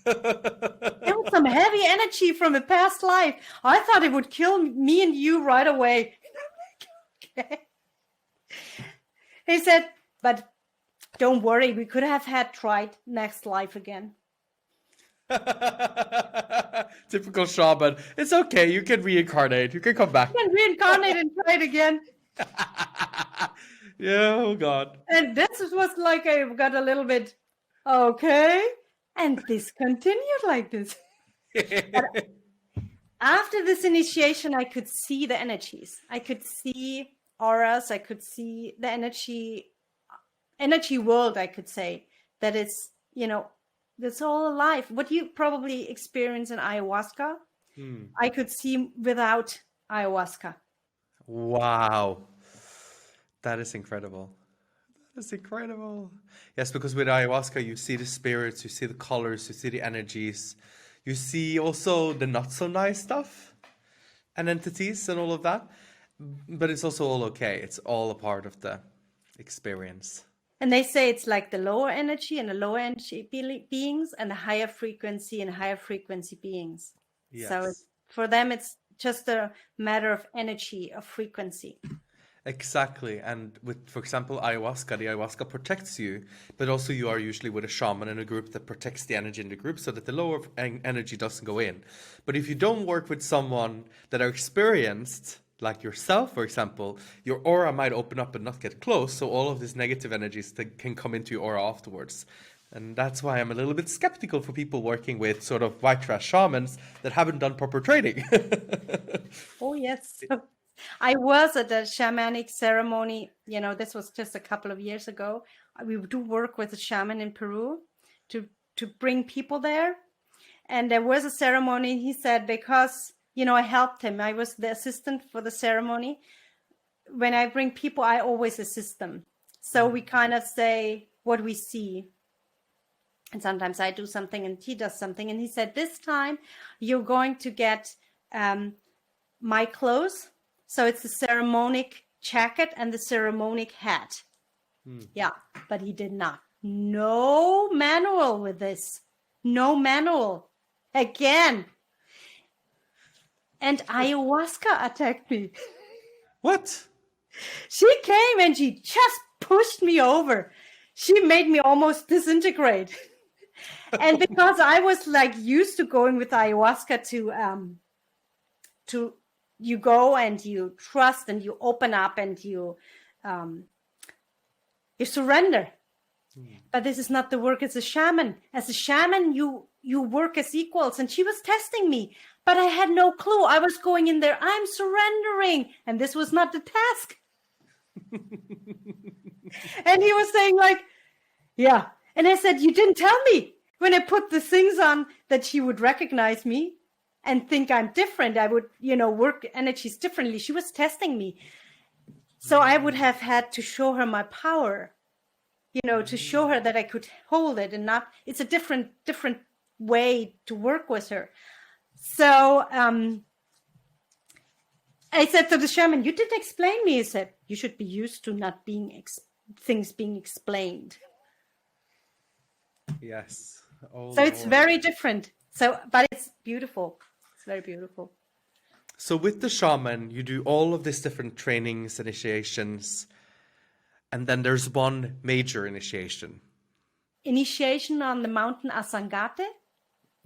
There was some heavy energy from a past life. I thought it would kill me and you right away. And I'm like, okay. He said, but don't worry, we could have tried next life again. Typical shaman. It's okay, you can reincarnate. You can come back. You can reincarnate and try it again. Yeah, oh God. And this was like I got a little bit, okay. And this continued like this. After this initiation, I could see the energies. I could see auras. I could see the energy world, I could say, that it's, that's all alive. What you probably experience in ayahuasca, I could see without ayahuasca. Wow. That is incredible. That's incredible. Yes, because with ayahuasca, you see the spirits, you see the colors, you see the energies, you see also the not so nice stuff and entities and all of that. But it's also all okay. It's all a part of the experience. And they say it's like the lower energy and the lower energy beings and the higher frequency and higher frequency beings. Yes. So for them, it's just a matter of energy, of frequency. Exactly. And with, for example, ayahuasca, the ayahuasca protects you, but also you are usually with a shaman in a group that protects the energy in the group so that the lower energy doesn't go in. But if you don't work with someone that are experienced, like yourself, for example, your aura might open up and not get close. So all of these negative energies can come into your aura afterwards. And that's why I'm a little bit skeptical for people working with sort of white trash shamans that haven't done proper training. Oh, yes. I was at a shamanic ceremony, this was just a couple of years ago. We do work with a shaman in Peru to bring people there. And there was a ceremony, he said, because, I helped him. I was the assistant for the ceremony. When I bring people, I always assist them. So we kind of say what we see. And sometimes I do something and he does something. And he said, this time you're going to get my clothes. So it's the ceremonic jacket and the ceremonic hat. Yeah, but he did not. No manual with this. No manual. Again. And ayahuasca attacked me. What? She came and she just pushed me over. She made me almost disintegrate. And because I was like used to going with ayahuasca to you go and you trust and you open up and you surrender. But this is not the work as a shaman. As a shaman, you work as equals. And she was testing me, but I had no clue. I was going in there, I'm surrendering. And this was not the task. And he was saying like, yeah. And I said, you didn't tell me when I put the things on that she would recognize me and think I'm different. I would, work energies differently. She was testing me. So I would have had to show her my power. to show her that I could hold it and not, it's a different way to work with her. So I said to the shaman, you did explain me. He said, you should be used to not being things being explained. Yes. Oh, so it's very different. So, but it's beautiful. It's very beautiful. So with the shaman, you do all of these different trainings, initiations, and then there's one major initiation. Initiation on the mountain Asangate.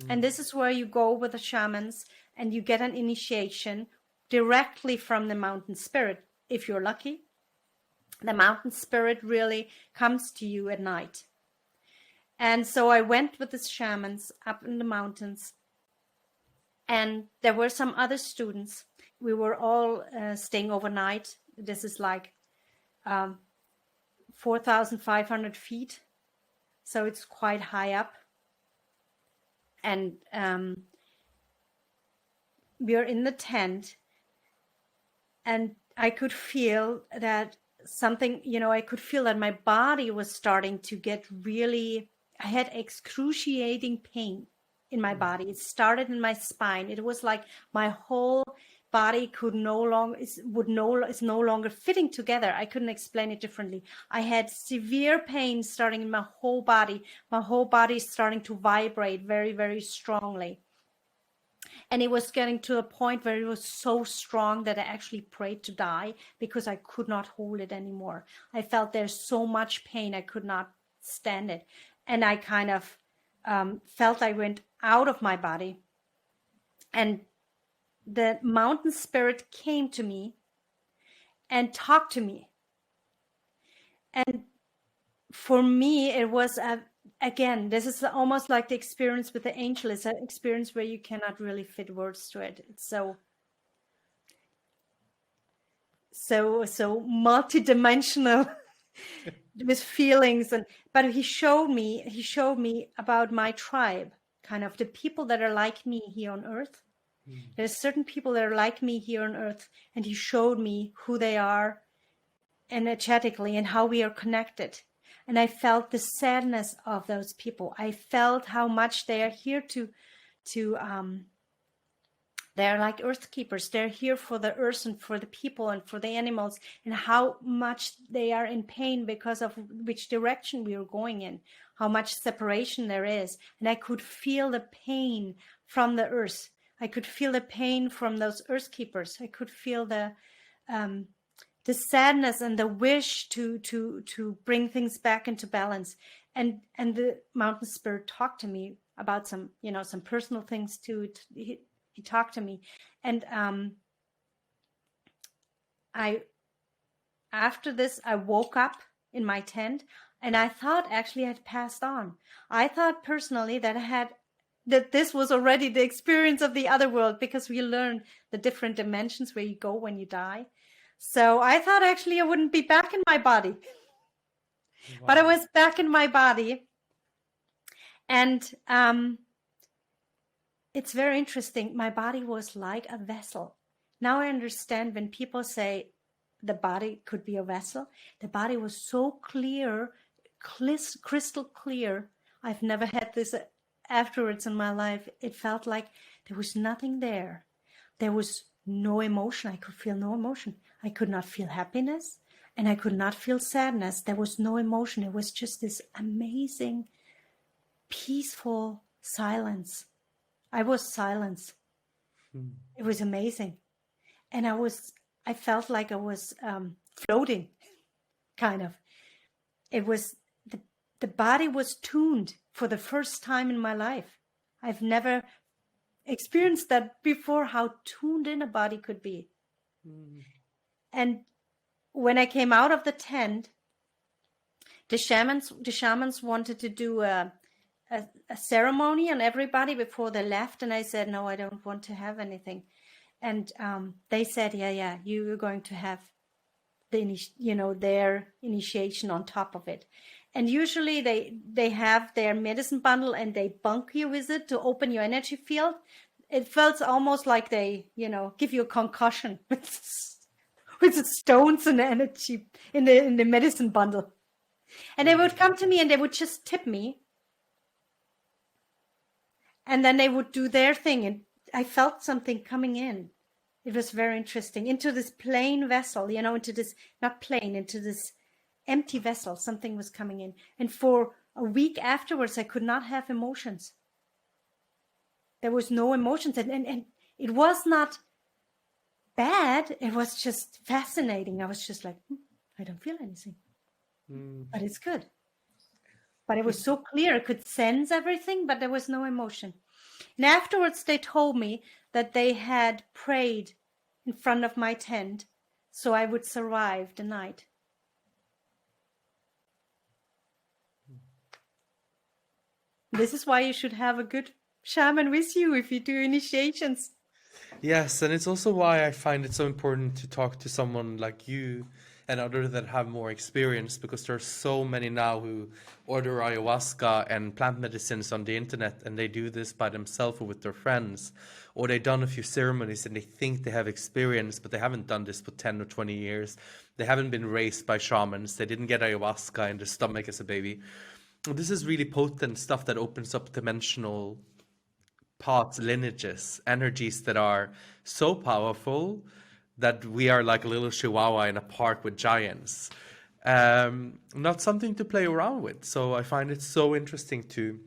And this is where you go with the shamans and you get an initiation directly from the mountain spirit. If you're lucky, the mountain spirit really comes to you at night. And so I went with the shamans up in the mountains, and there were some other students. We were all staying overnight. This is like 4,500 feet. So it's quite high up. And we are in the tent, and I could feel that something, I could feel that my body was starting to get really, I had excruciating pain in my body. It started in my spine. It was like my whole body is no longer fitting together. I couldn't explain it differently. I had severe pain starting in my whole body. My whole body is starting to vibrate very, very strongly. And it was getting to a point where it was so strong that I actually prayed to die because I could not hold it anymore. I felt there's so much pain, I could not stand it. And I kind of felt I went out of my body. And the mountain spirit came to me and talked to me. And for me, it was again, this is almost like the experience with the angel. It's an experience where you cannot really fit words to it. It's so multidimensional with feelings. But he showed me about my tribe, kind of the people that are like me here on earth. There's certain people that are like me here on earth, and he showed me who they are energetically and how we are connected. And I felt the sadness of those people. I felt how much they are here they're like earth keepers. They're here for the earth and for the people and for the animals, and how much they are in pain because of which direction we are going in, how much separation there is. And I could feel the pain from the earth. I could feel the pain from those earth keepers. I could feel the sadness and the wish to bring things back into balance. And the mountain spirit talked to me about some personal things too. He talked to me, and after this I woke up in my tent, and I thought actually I'd passed on. I thought personally that this was already the experience of the other world, because we learn the different dimensions where you go when you die. So I thought actually I wouldn't be back in my body. Wow. But I was back in my body. And it's very interesting. My body was like a vessel. Now I understand when people say the body could be a vessel. The body was so clear, crystal clear. I've never had this afterwards in my life. It felt like there was nothing there. There was no emotion. I could feel no emotion. I could not feel happiness, and I could not feel sadness. There was no emotion. It was just this amazing, peaceful silence. I was silence. It was amazing. And I felt like I was floating, kind of. It was, the body was tuned for the first time in my life. I've never experienced that before, how tuned in a body could be. And when I came out of the tent, the shamans wanted to do a ceremony on everybody before they left, and I said, no, I don't want to have anything. And they said, yeah, you're going to have their initiation on top of it. And usually they have their medicine bundle and they bunk you with it to open your energy field. It felt almost like they, give you a concussion with the stones and energy in the medicine bundle. And they would come to me and they would just tip me. And then they would do their thing. And I felt something coming in. It was very interesting. Into this plain vessel, into this, not plain, into this empty vessel, something was coming in. And for a week afterwards, I could not have emotions. There was no emotions. And it was not bad. It was just fascinating. I was just like, I don't feel anything. But it's good. But it was so clear. I could sense everything, but there was no emotion. And afterwards, they told me that they had prayed in front of my tent so I would survive the night. This is why you should have a good shaman with you if you do initiations. Yes, and it's also why I find it so important to talk to someone like you and others that have more experience, because there are so many now who order ayahuasca and plant medicines on the internet, and they do this by themselves or with their friends, or they've done a few ceremonies and they think they have experience, but they haven't done this for 10 or 20 years. They haven't been raised by shamans. They didn't get ayahuasca in their stomach as a baby. This is really potent stuff that opens up dimensional paths, lineages, energies that are so powerful that we are like a little chihuahua in a park with giants. Not something to play around with. So I find it so interesting to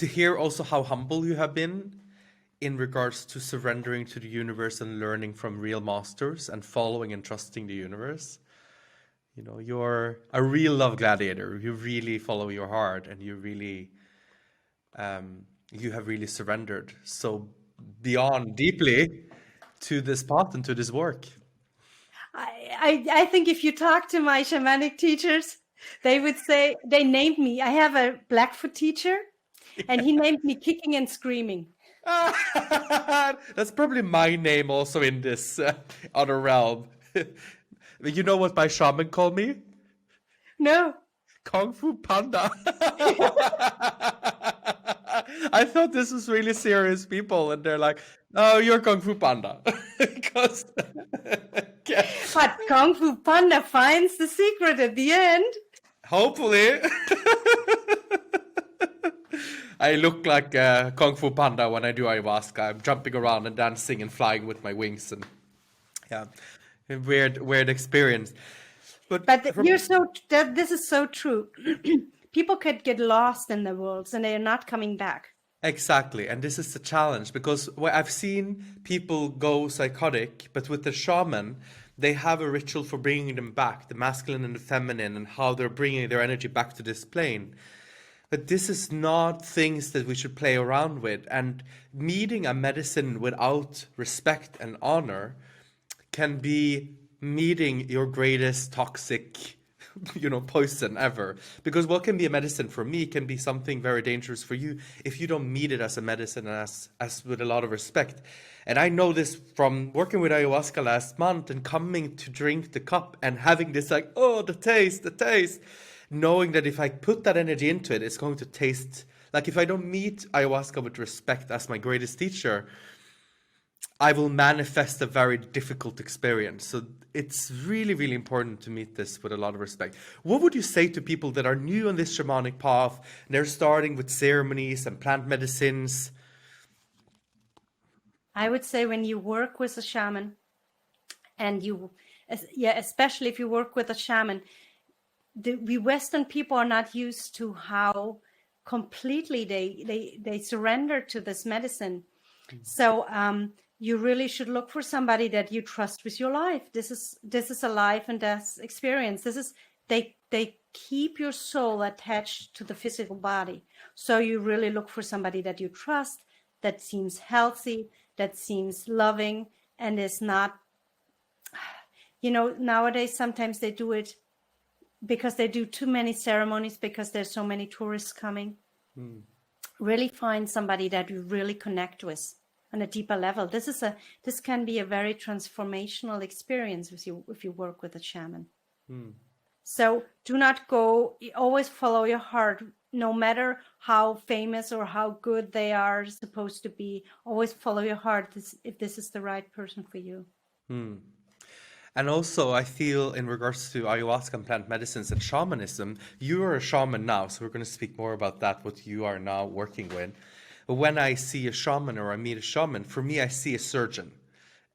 hear also how humble you have been in regards to surrendering to the universe and learning from real masters and following and trusting the universe. You're a real love gladiator. You really follow your heart, and you really you have really surrendered so beyond deeply to this path and to this work. I think if you talk to my shamanic teachers, they would say, they named me. I have a Blackfoot teacher, and he named me Kicking and Screaming. That's probably my name also in this other realm. You know what my shaman called me? No. Kung Fu Panda. I thought this was really serious people, and they're like, "Oh, you're Kung Fu Panda." Because But Kung Fu Panda finds the secret at the end. Hopefully. I look like Kung Fu Panda when I do ayahuasca. I'm jumping around and dancing and flying with my wings, and a weird experience. But this is so true. People could get lost in the worlds and they are not coming back. Exactly, and this is the challenge, because I've seen people go psychotic, but with the shaman, they have a ritual for bringing them back, the masculine and the feminine, and how they're bringing their energy back to this plane. But this is not things that we should play around with, and meeting a medicine without respect and honor can be meeting your greatest toxic poison ever. Because what can be a medicine for me can be something very dangerous for you if you don't meet it as a medicine and as with a lot of respect. And I know this from working with ayahuasca last month and coming to drink the cup and having this like, oh, the taste, knowing that if I put that energy into it, it's going to taste like, if I don't meet ayahuasca with respect as my greatest teacher, I will manifest a very difficult experience. So it's really, really important to meet this with a lot of respect. What would you say to people that are new on this shamanic path, and they're starting with ceremonies and plant medicines? I would say when you work with a shaman, and especially if you work with a shaman, we Western people are not used to how completely they surrender to this medicine. So you really should look for somebody that you trust with your life. This is a life and death experience. They keep your soul attached to the physical body. So you really look for somebody that you trust, that seems healthy, that seems loving, and is not, nowadays sometimes they do it because they do too many ceremonies, because there's so many tourists coming. Really find somebody that you really connect with on a deeper level. This can be a very transformational experience if you work with a shaman. So do not go, always follow your heart, no matter how famous or how good they are supposed to be. Always follow your heart if this is the right person for you. And also, I feel in regards to ayahuasca and plant medicines and shamanism, you are a shaman now, so we're going to speak more about that, what you are now working with. But when I see a shaman or I meet a shaman, for me, I see a surgeon,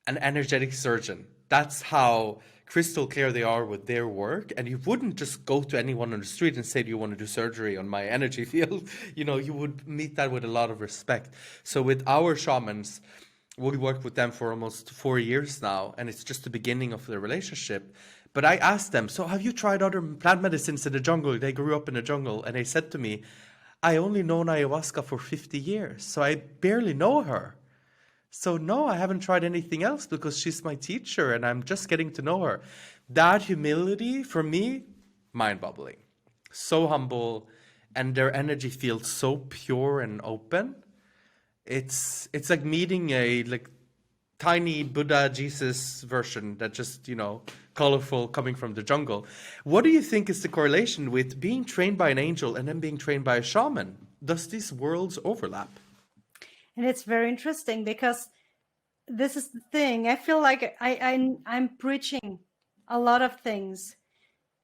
an energetic surgeon. That's how crystal clear they are with their work. And you wouldn't just go to anyone on the street and say, do you want to do surgery on my energy field? You know, you would meet that with a lot of respect. So with our shamans, we work with them for almost 4 years now, and it's just the beginning of the relationship. But I asked them, so have you tried other plant medicines in the jungle? They grew up in the jungle, and they said to me, I only known ayahuasca for 50 years, so I barely know her. So no, I haven't tried anything else because she's my teacher and I'm just getting to know her. That humility, for me, mind-boggling. So humble, and their energy feels so pure and open. It's like meeting a tiny Buddha Jesus version that just, colorful, coming from the jungle. What do you think is the correlation with being trained by an angel and then being trained by a shaman? Does these worlds overlap? And it's very interesting because this is the thing. I feel like I'm bridging a lot of things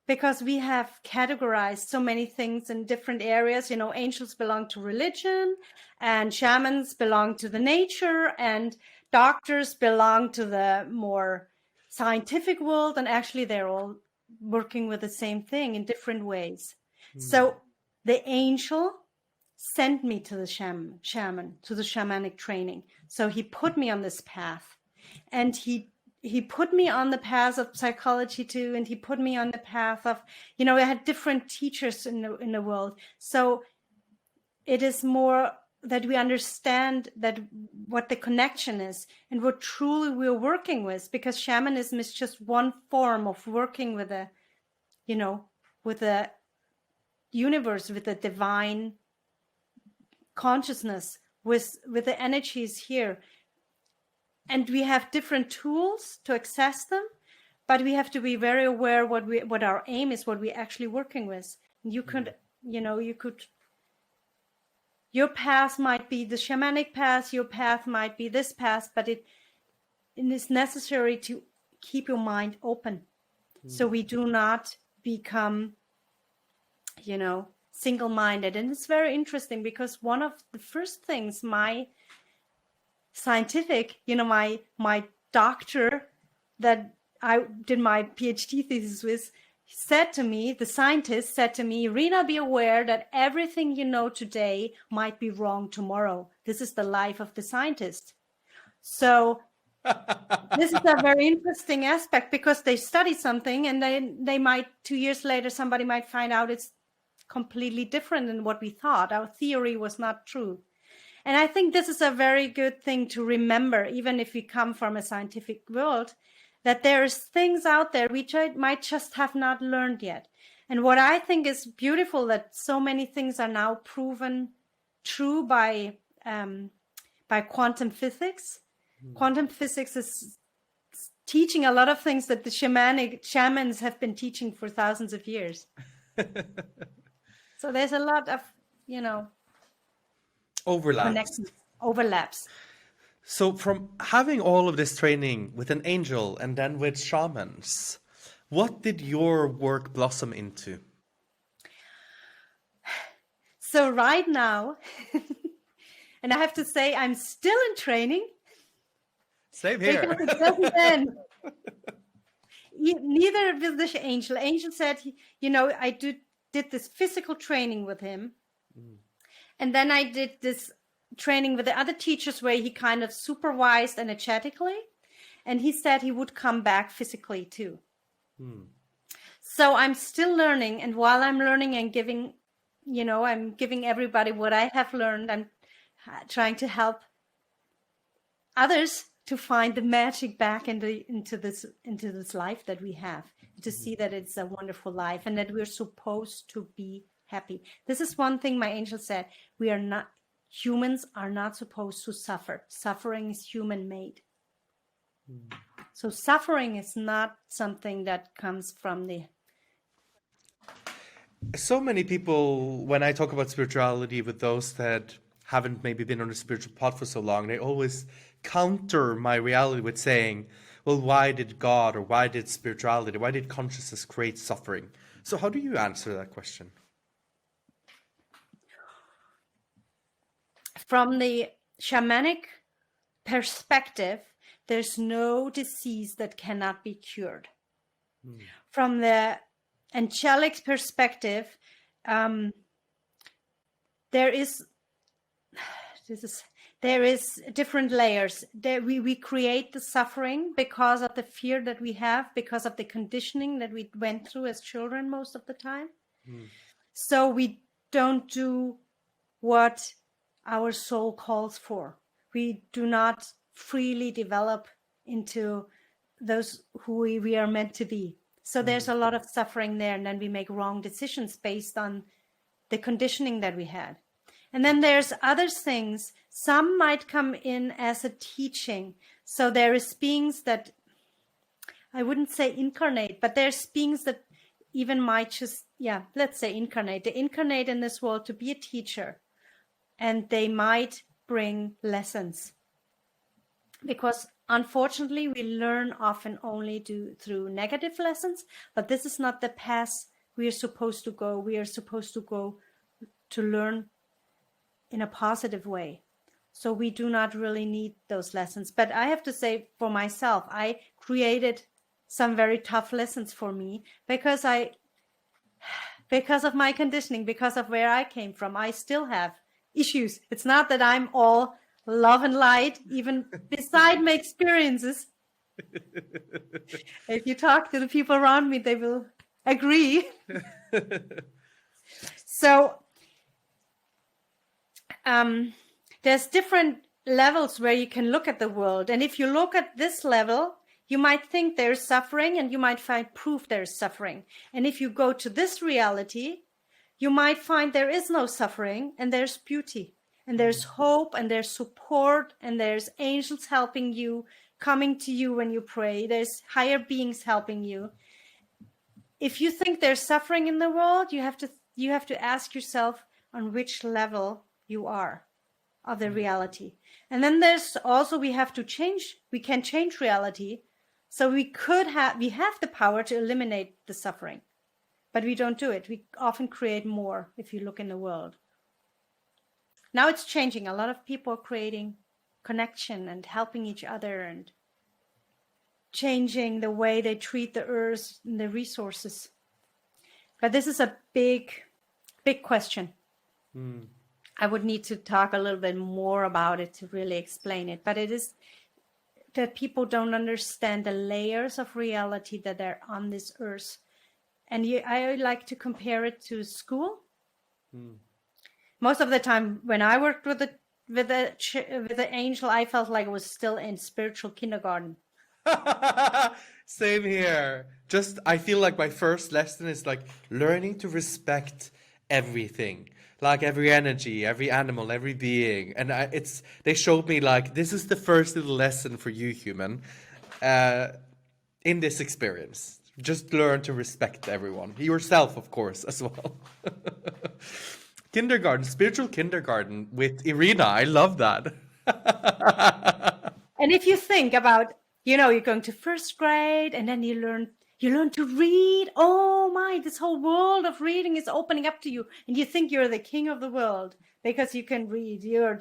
because we have categorized so many things in different areas. Angels belong to religion, and shamans belong to the nature, and doctors belong to the more scientific world. And actually, they're all working with the same thing in different ways. So the angel sent me to the shaman, to the shamanic training. So he put me on this path, and he put me on the path of psychology too, and he put me on the path of, I had different teachers in the world. So it is more that we understand that what the connection is and what truly we're working with, because shamanism is just one form of working with the universe, with the divine consciousness, with the energies here. And we have different tools to access them, but we have to be very aware what our aim is, what we're actually working with. You could, your path might be the shamanic path, your path might be this path, but it is necessary to keep your mind open, so we do not become, single-minded. And it's very interesting because one of the first things my scientific, my doctor that I did my PhD thesis with the scientist said to me, Irina, be aware that everything you know today might be wrong tomorrow. This is the life of the scientist. So this is a very interesting aspect because they study something and they might, 2 years later, somebody might find out it's completely different than what we thought. Our theory was not true. And I think this is a very good thing to remember, even if we come from a scientific world, that there's things out there we might just have not learned yet. And what I think is beautiful, that so many things are now proven true by quantum physics. Quantum physics is teaching a lot of things that the shamans have been teaching for thousands of years. So there's a lot of, overlaps. So from having all of this training with an angel and then with shamans, what did your work blossom into? So right now, and I have to say, I'm still in training. Same here. Because it doesn't end. Neither with the angel. Angel said, I did this physical training with him. And then I did this training with the other teachers where he kind of supervised energetically. And he said he would come back physically too. So I'm still learning. And while I'm learning and giving, I'm giving everybody what I have learned, I'm trying to help others to find the magic back into this life that we have, to see that it's a wonderful life and that we're supposed to be happy. This is one thing my angel said. Humans are not supposed to suffer. Suffering is human made. So suffering is not something that comes from the... So many people, when I talk about spirituality with those that haven't maybe been on a spiritual path for so long, they always counter my reality with saying, well, why did God or why did spirituality, why did consciousness create suffering? So how do you answer that question? From the shamanic perspective, there's no disease that cannot be cured. From the angelic perspective, there is different layers. We create the suffering because of the fear that we have, because of the conditioning that we went through as children most of the time. So we don't do what our soul calls for. We do not freely develop into those who we are meant to be. So there's a lot of suffering there, and then we make wrong decisions based on the conditioning that we had. And then there's other things. Some might come in as a teaching. So there is beings that, I wouldn't say incarnate, but there's beings that even might just, let's say incarnate. They incarnate in this world to be a teacher, and they might bring lessons. Because unfortunately, we learn often only through negative lessons, but this is not the path we are supposed to go. We are supposed to go to learn in a positive way. So we do not really need those lessons. But I have to say, for myself, I created some very tough lessons for me because of my conditioning, because of where I came from. I still have issues. It's not that I'm all love and light, even beside my experiences. If you talk to the people around me, they will agree. So there's different levels where you can look at the world. And if you look at this level, you might think there's suffering, and you might find proof there's suffering. And if you go to this reality, you might find there is no suffering, and there's beauty, and there's hope, and there's support, and there's angels helping you, coming to you when you pray. There's higher beings helping you. If you think there's suffering in the world, you have to ask yourself on which level you are of the reality. And then there's also, we can change reality. So we have the power to eliminate the suffering, but we don't do it. We often create more if you look in the world. Now it's changing. A lot of people are creating connection and helping each other and changing the way they treat the earth and the resources. But this is a big, big question. I would need to talk a little bit more about it to really explain it. But it is that people don't understand the layers of reality that are on this earth. And I like to compare it to school. Most of the time when I worked with the angel, I felt like I was still in spiritual kindergarten. Same here. I feel like my first lesson is like learning to respect everything. Like every energy, every animal, every being. And they showed me like, this is the first little lesson for you, human, in this experience. Just learn to respect everyone. Yourself, of course, as well. Kindergarten, spiritual kindergarten with Irina. I love that. And if you think about, you're going to first grade and then you learn to read. Oh my, this whole world of reading is opening up to you. And you think you're the king of the world because you can read. You're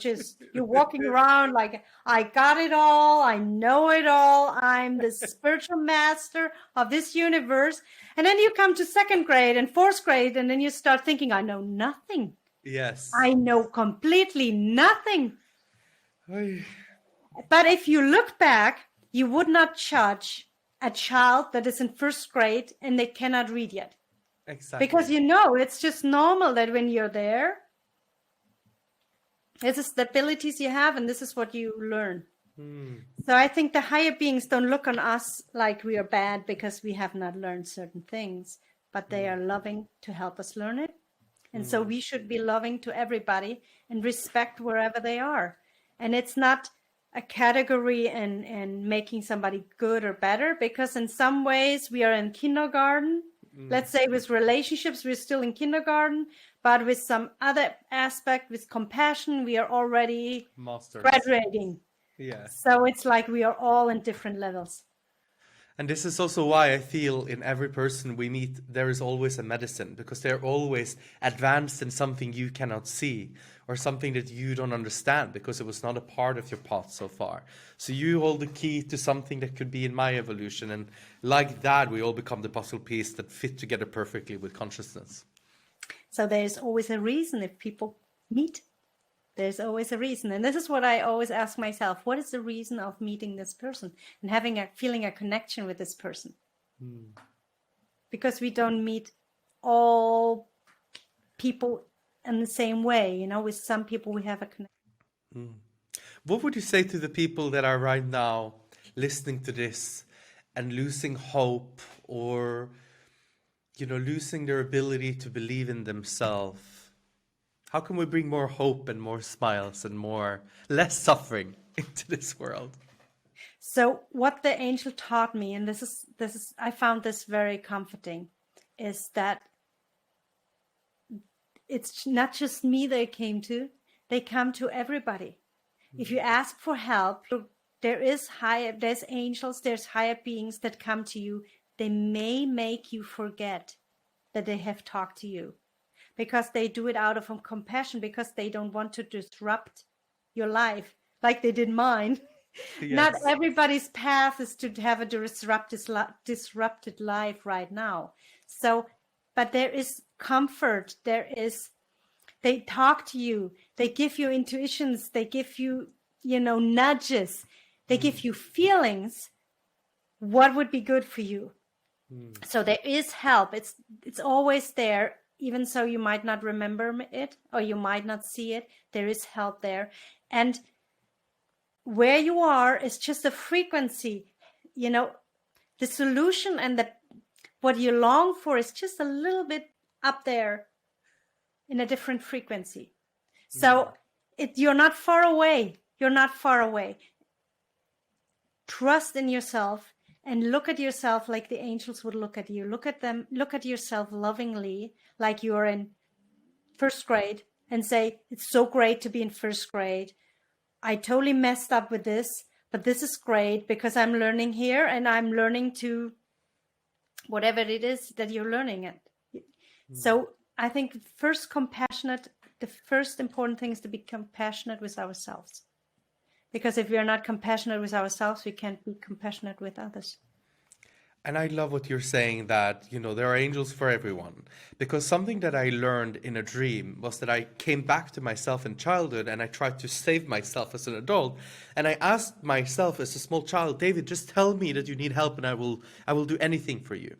walking around like, I got it all. I know it all. I'm the spiritual master of this universe. And then you come to second grade and fourth grade, and then you start thinking, I know nothing. Yes. I know completely nothing. But if you look back, you would not judge a child that is in first grade and they cannot read yet. Exactly. Because it's just normal that when you're there, this is the abilities you have and this is what you learn. So I think the higher beings don't look on us like we are bad because we have not learned certain things, but they are loving to help us learn it. And so we should be loving to everybody and respect wherever they are. And it's not a category and making somebody good or better, because in some ways we are in kindergarten. Let's say with relationships, we're still in kindergarten, but with some other aspect, with compassion, we are already Masters. graduating. Yeah. So it's like we are all in different levels. And this is also why I feel in every person we meet, there is always a medicine, because they're always advanced in something you cannot see or something that you don't understand because it was not a part of your path so far. So you hold the key to something that could be in my evolution. And like that, we all become the puzzle piece that fit together perfectly with consciousness. So there's always a reason if people meet. There's always a reason. And this is what I always ask myself. What is the reason of meeting this person and feeling a connection with this person? Because we don't meet all people in the same way. With some people we have a connection. What would you say to the people that are right now listening to this and losing hope or, losing their ability to believe in themselves? How can we bring more hope and more smiles and less suffering into this world? So what the angel taught me, and this is I found this very comforting, is that it's not just me they come to everybody. If you ask for help, there's angels, there's higher beings that come to you. They may make you forget that they have talked to you, because they do it out of compassion, because they don't want to disrupt your life like they did mine. Yes. Not everybody's path is to have a disrupted life right now. So, but there is comfort. They talk to you. They give you intuitions. They give you, nudges. They give you feelings. What would be good for you? So there is help. It's always there. Even so, you might not remember it or you might not see it. There is help there. And where you are is just a frequency. The solution and what you long for is just a little bit up there in a different frequency. So you're not far away. You're not far away. Trust in yourself. And look at yourself like the angels would look at you. Look at yourself lovingly, like you're in first grade, and say, it's so great to be in first grade. I totally messed up with this, but this is great because I'm learning here and I'm learning to whatever it is that you're learning it. So I think the first important thing is to be compassionate with ourselves. Because if we are not compassionate with ourselves, we can't be compassionate with others. And I love what you're saying that, there are angels for everyone. Because something that I learned in a dream was that I came back to myself in childhood and I tried to save myself as an adult. And I asked myself as a small child, David, just tell me that you need help and I will do anything for you.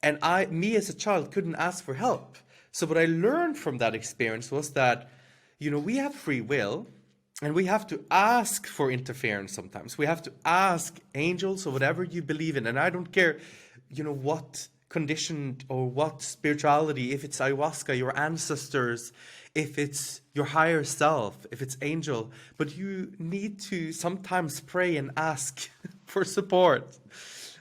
And me as a child couldn't ask for help. So what I learned from that experience was that, we have free will. And we have to ask for interference sometimes. We have to ask angels or whatever you believe in. And I don't care, what condition or what spirituality, if it's ayahuasca, your ancestors, if it's your higher self, if it's angel. But you need to sometimes pray and ask for support.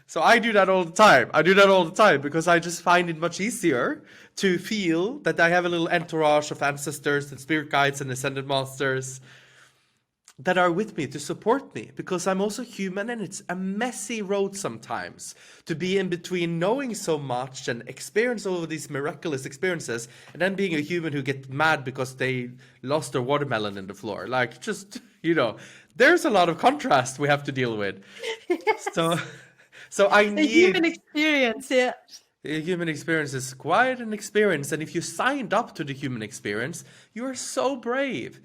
So I do that all the time. Because I just find it much easier to feel that I have a little entourage of ancestors and spirit guides and ascended masters that are with me to support me, because I'm also human and it's a messy road sometimes to be in between knowing so much and experience all of these miraculous experiences and then being a human who gets mad because they lost their watermelon in the floor. Like, just, there's a lot of contrast we have to deal with. Yes. So I need... The human experience, yeah. The human experience is quite an experience. And if you signed up to the human experience, you are so brave.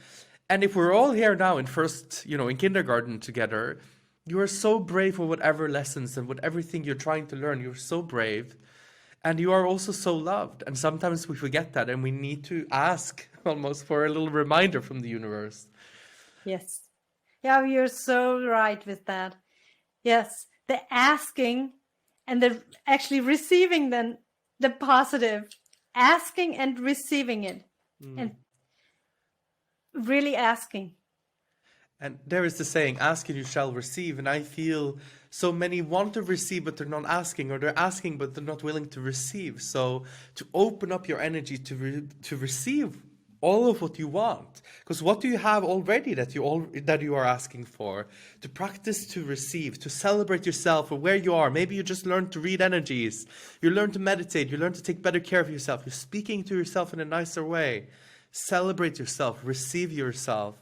And if we're all here now in in kindergarten together, you are so brave for whatever lessons and everything you're trying to learn. You're so brave. And you are also so loved. And sometimes we forget that and we need to ask almost for a little reminder from the universe. Yes. Yeah, you're so right with that. Yes. The asking and the actually receiving the positive. Asking and receiving it. And really asking. And there is the saying, ask and you shall receive. And I feel so many want to receive, but they're not asking, or they're asking, but they're not willing to receive. So to open up your energy to receive all of what you want. Because what do you have already that you are asking for? To practice, to receive, to celebrate yourself for where you are. Maybe you just learned to read energies. You learn to meditate. You learn to take better care of yourself. You're speaking to yourself in a nicer way. Celebrate yourself. Receive yourself.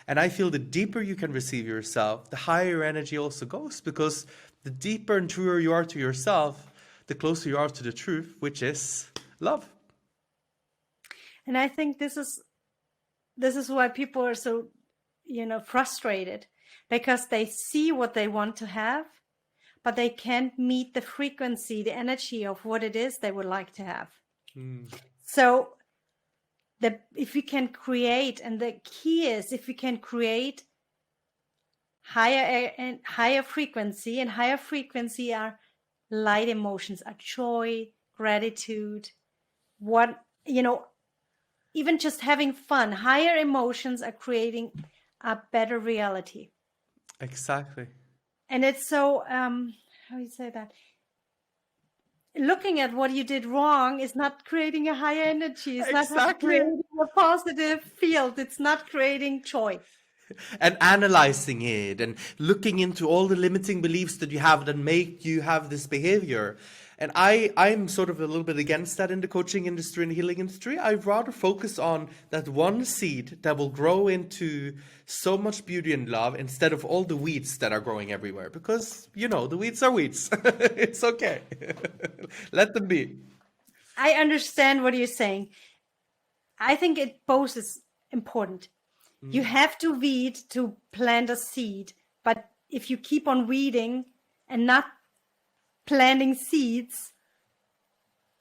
And I feel the deeper you can receive yourself, the higher your energy also goes. Because the deeper and truer you are to yourself, the closer you are to the truth, which is love. And I think this is why people are so, frustrated, because they see what they want to have, but they can't meet the frequency, the energy of what it is they would like to have. So if we can create, and the key is if we can create higher frequency, and higher frequency are light emotions, are joy, gratitude, even just having fun. Higher emotions are creating a better reality. Exactly. And it's so, how do you say that? Looking at what you did wrong is not creating a higher energy. It's not creating a positive field. It's not creating joy. And analyzing it and looking into all the limiting beliefs that you have that make you have this behavior. And I'm sort of a little bit against that in the coaching industry and the healing industry. I'd rather focus on that one seed that will grow into so much beauty and love instead of all the weeds that are growing everywhere. Because, the weeds are weeds. It's okay. Let them be. I understand what you're saying. I think it both is important. You have to weed to plant a seed. But if you keep on weeding and not planting seeds,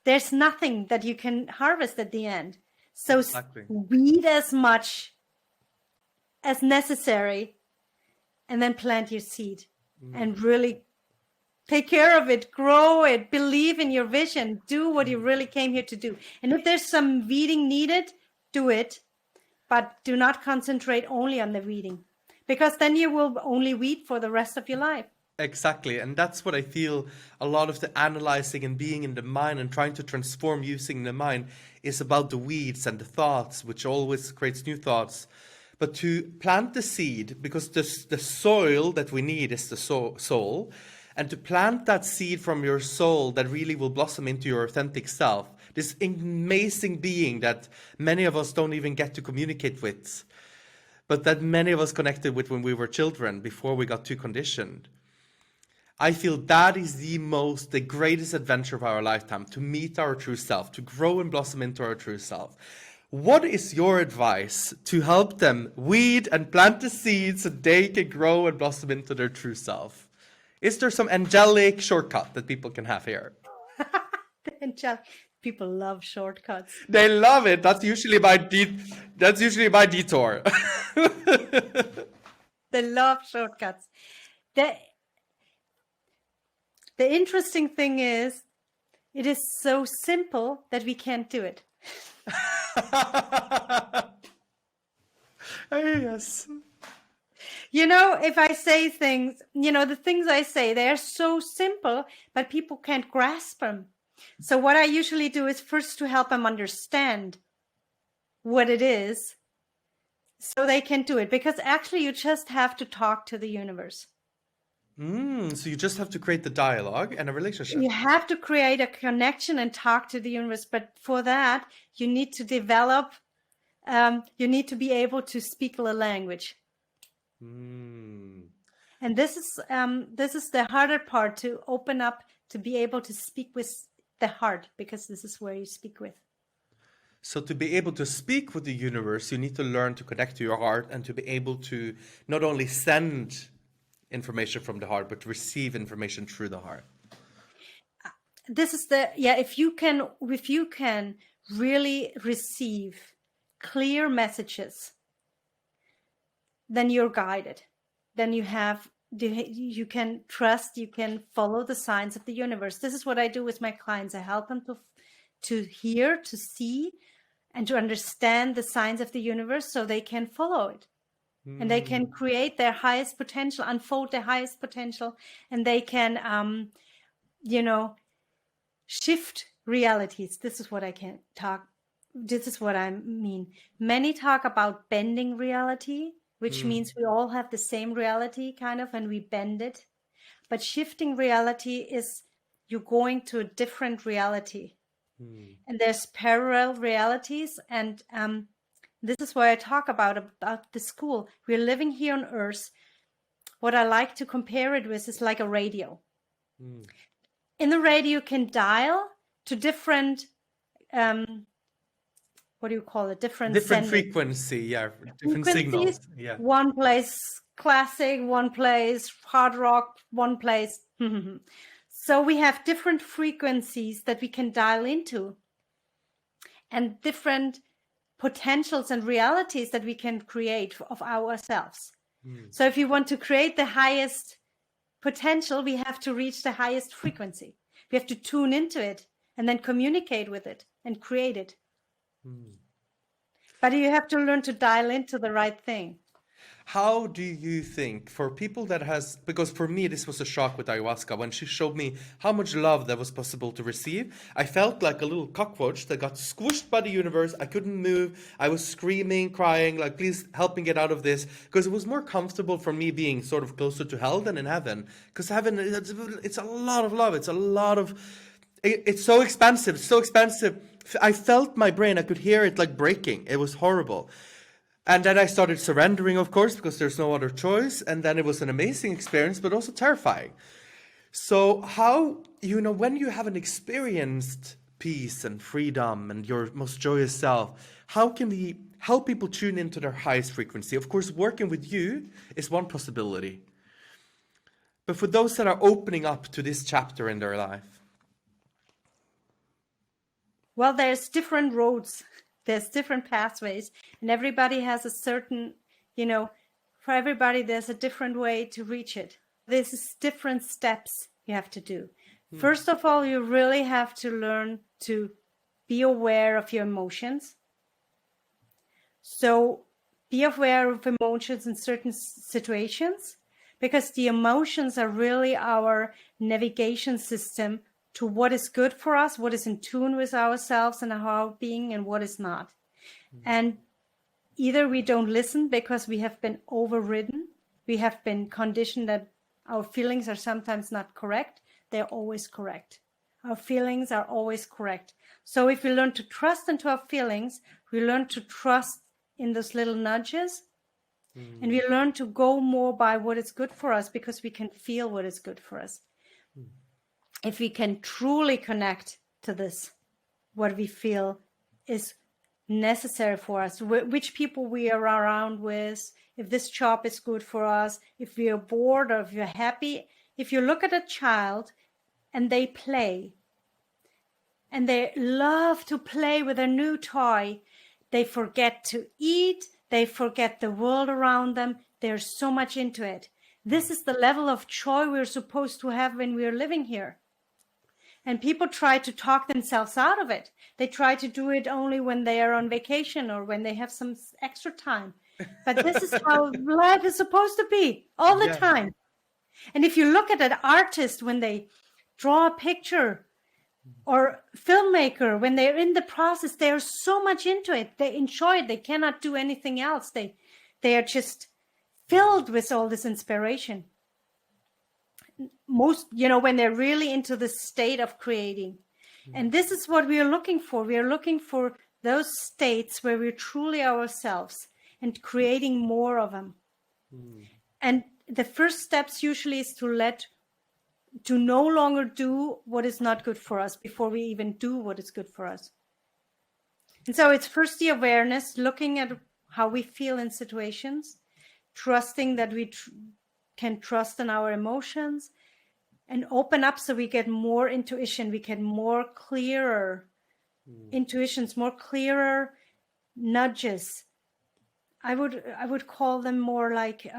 there's nothing that you can harvest at the end. So weed as much as necessary, and then plant your seed and really take care of it, grow it, believe in your vision, do what you really came here to do. And if there's some weeding needed, do it, but do not concentrate only on the weeding, because then you will only weed for the rest of your life. Exactly. And that's what I feel a lot of the analyzing and being in the mind and trying to transform using the mind is about the weeds and the thoughts, which always creates new thoughts. But to plant the seed, because the soil that we need is the soul, and to plant that seed from your soul that really will blossom into your authentic self, this amazing being that many of us don't even get to communicate with, but that many of us connected with when we were children before we got too conditioned. I feel that is the greatest adventure of our lifetime, to meet our true self, to grow and blossom into our true self. What is your advice to help them weed and plant the seeds so they can grow and blossom into their true self? Is there some angelic shortcut that people can have here? People love shortcuts. They love it. That's usually by detour. They love shortcuts. The interesting thing is, it is so simple that we can't do it. Yes. If I say things, the things I say, they are so simple, but people can't grasp them. So what I usually do is first to help them understand what it is so they can do it. Because actually you just have to talk to the universe. So you just have to create the dialogue and a relationship. You have to create a connection and talk to the universe. But for that, you need to develop, you need to be able to speak the language. And this is the harder part, to open up, to be able to speak with the heart, because this is where you speak with. So to be able to speak with the universe, you need to learn to connect to your heart, and to be able to not only send information from the heart, but receive information through the heart. This is if you can really receive clear messages, then you're guided. Then you can trust, you can follow the signs of the universe. This is what I do with my clients. I help them to hear, to see, and to understand the signs of the universe so they can follow it. And they can create their highest potential, unfold their highest potential, and they can, shift realities. This is what I can talk this is what I mean. Many talk about bending reality, which means we all have the same reality kind of, and we bend it. But shifting reality is you're going to a different reality. And there's parallel realities. And this is why I talk about the school. We're living here on Earth. What I like to compare it with is like a radio. In the radio, you can dial to different, what do you call it? Different frequency, yeah, different signals. Yeah. One place classic, one place hard rock, one place. So we have different frequencies that we can dial into, and different potentials and realities that we can create of ourselves. So if you want to create the highest potential, we have to reach the highest frequency. We have to tune into it and then communicate with it and create it. But you have to learn to dial into the right thing. How do you think for people that because for me this was a shock with ayahuasca when she showed me how much love that was possible to receive. I felt like a little cockroach that got squished by the universe. I couldn't move. I was screaming, crying, like, please help me get out of this, because it was more comfortable for me being sort of closer to hell than in heaven, because heaven, it's a lot of love. It's so expansive, so expansive. I felt my brain, I could hear it like breaking. It was horrible. And then I started surrendering, of course, because there's no other choice. And then it was an amazing experience, but also terrifying. So how, when you haven't experienced peace and freedom and your most joyous self, how can we help people tune into their highest frequency? Of course, working with you is one possibility. But for those that are opening up to this chapter in their life? Well, there's different roads. There's different pathways, and everybody has a certain, for everybody, there's a different way to reach it. There's different steps you have to do. First of all, you really have to learn to be aware of your emotions. So be aware of emotions in certain situations, because the emotions are really our navigation system to what is good for us, what is in tune with ourselves and our being, and what is not. And either we don't listen because we have been overridden, we have been conditioned that our feelings are sometimes not correct. They're always correct. Our feelings are always correct. So if we learn to trust into our feelings, we learn to trust in those little nudges, and we learn to go more by what is good for us, because we can feel what is good for us. If we can truly connect to this, what we feel is necessary for us, which people we are around with, if this job is good for us, if we are bored or if you're happy. If you look at a child and they play, and they love to play with a new toy, they forget to eat, they forget the world around them, they're so much into it. This is the level of joy we're supposed to have when we're living here. And people try to talk themselves out of it. They try to do it only when they are on vacation or when they have some extra time. But this is how life is supposed to be all the time. And if you look at an artist when they draw a picture, or filmmaker, when they're in the process, they are so much into it. They enjoy it. They cannot do anything else. They are just filled with all this inspiration. Most, when they're really into the state of creating. And this is what we are looking for. We are looking for those states where we're truly ourselves and creating more of them. And the first steps usually is to no longer do what is not good for us before we even do what is good for us. And so it's first the awareness, looking at how we feel in situations, trusting that we can trust in our emotions, and open up so we get more intuition, we get more clearer intuitions, more clearer nudges. I would call them more like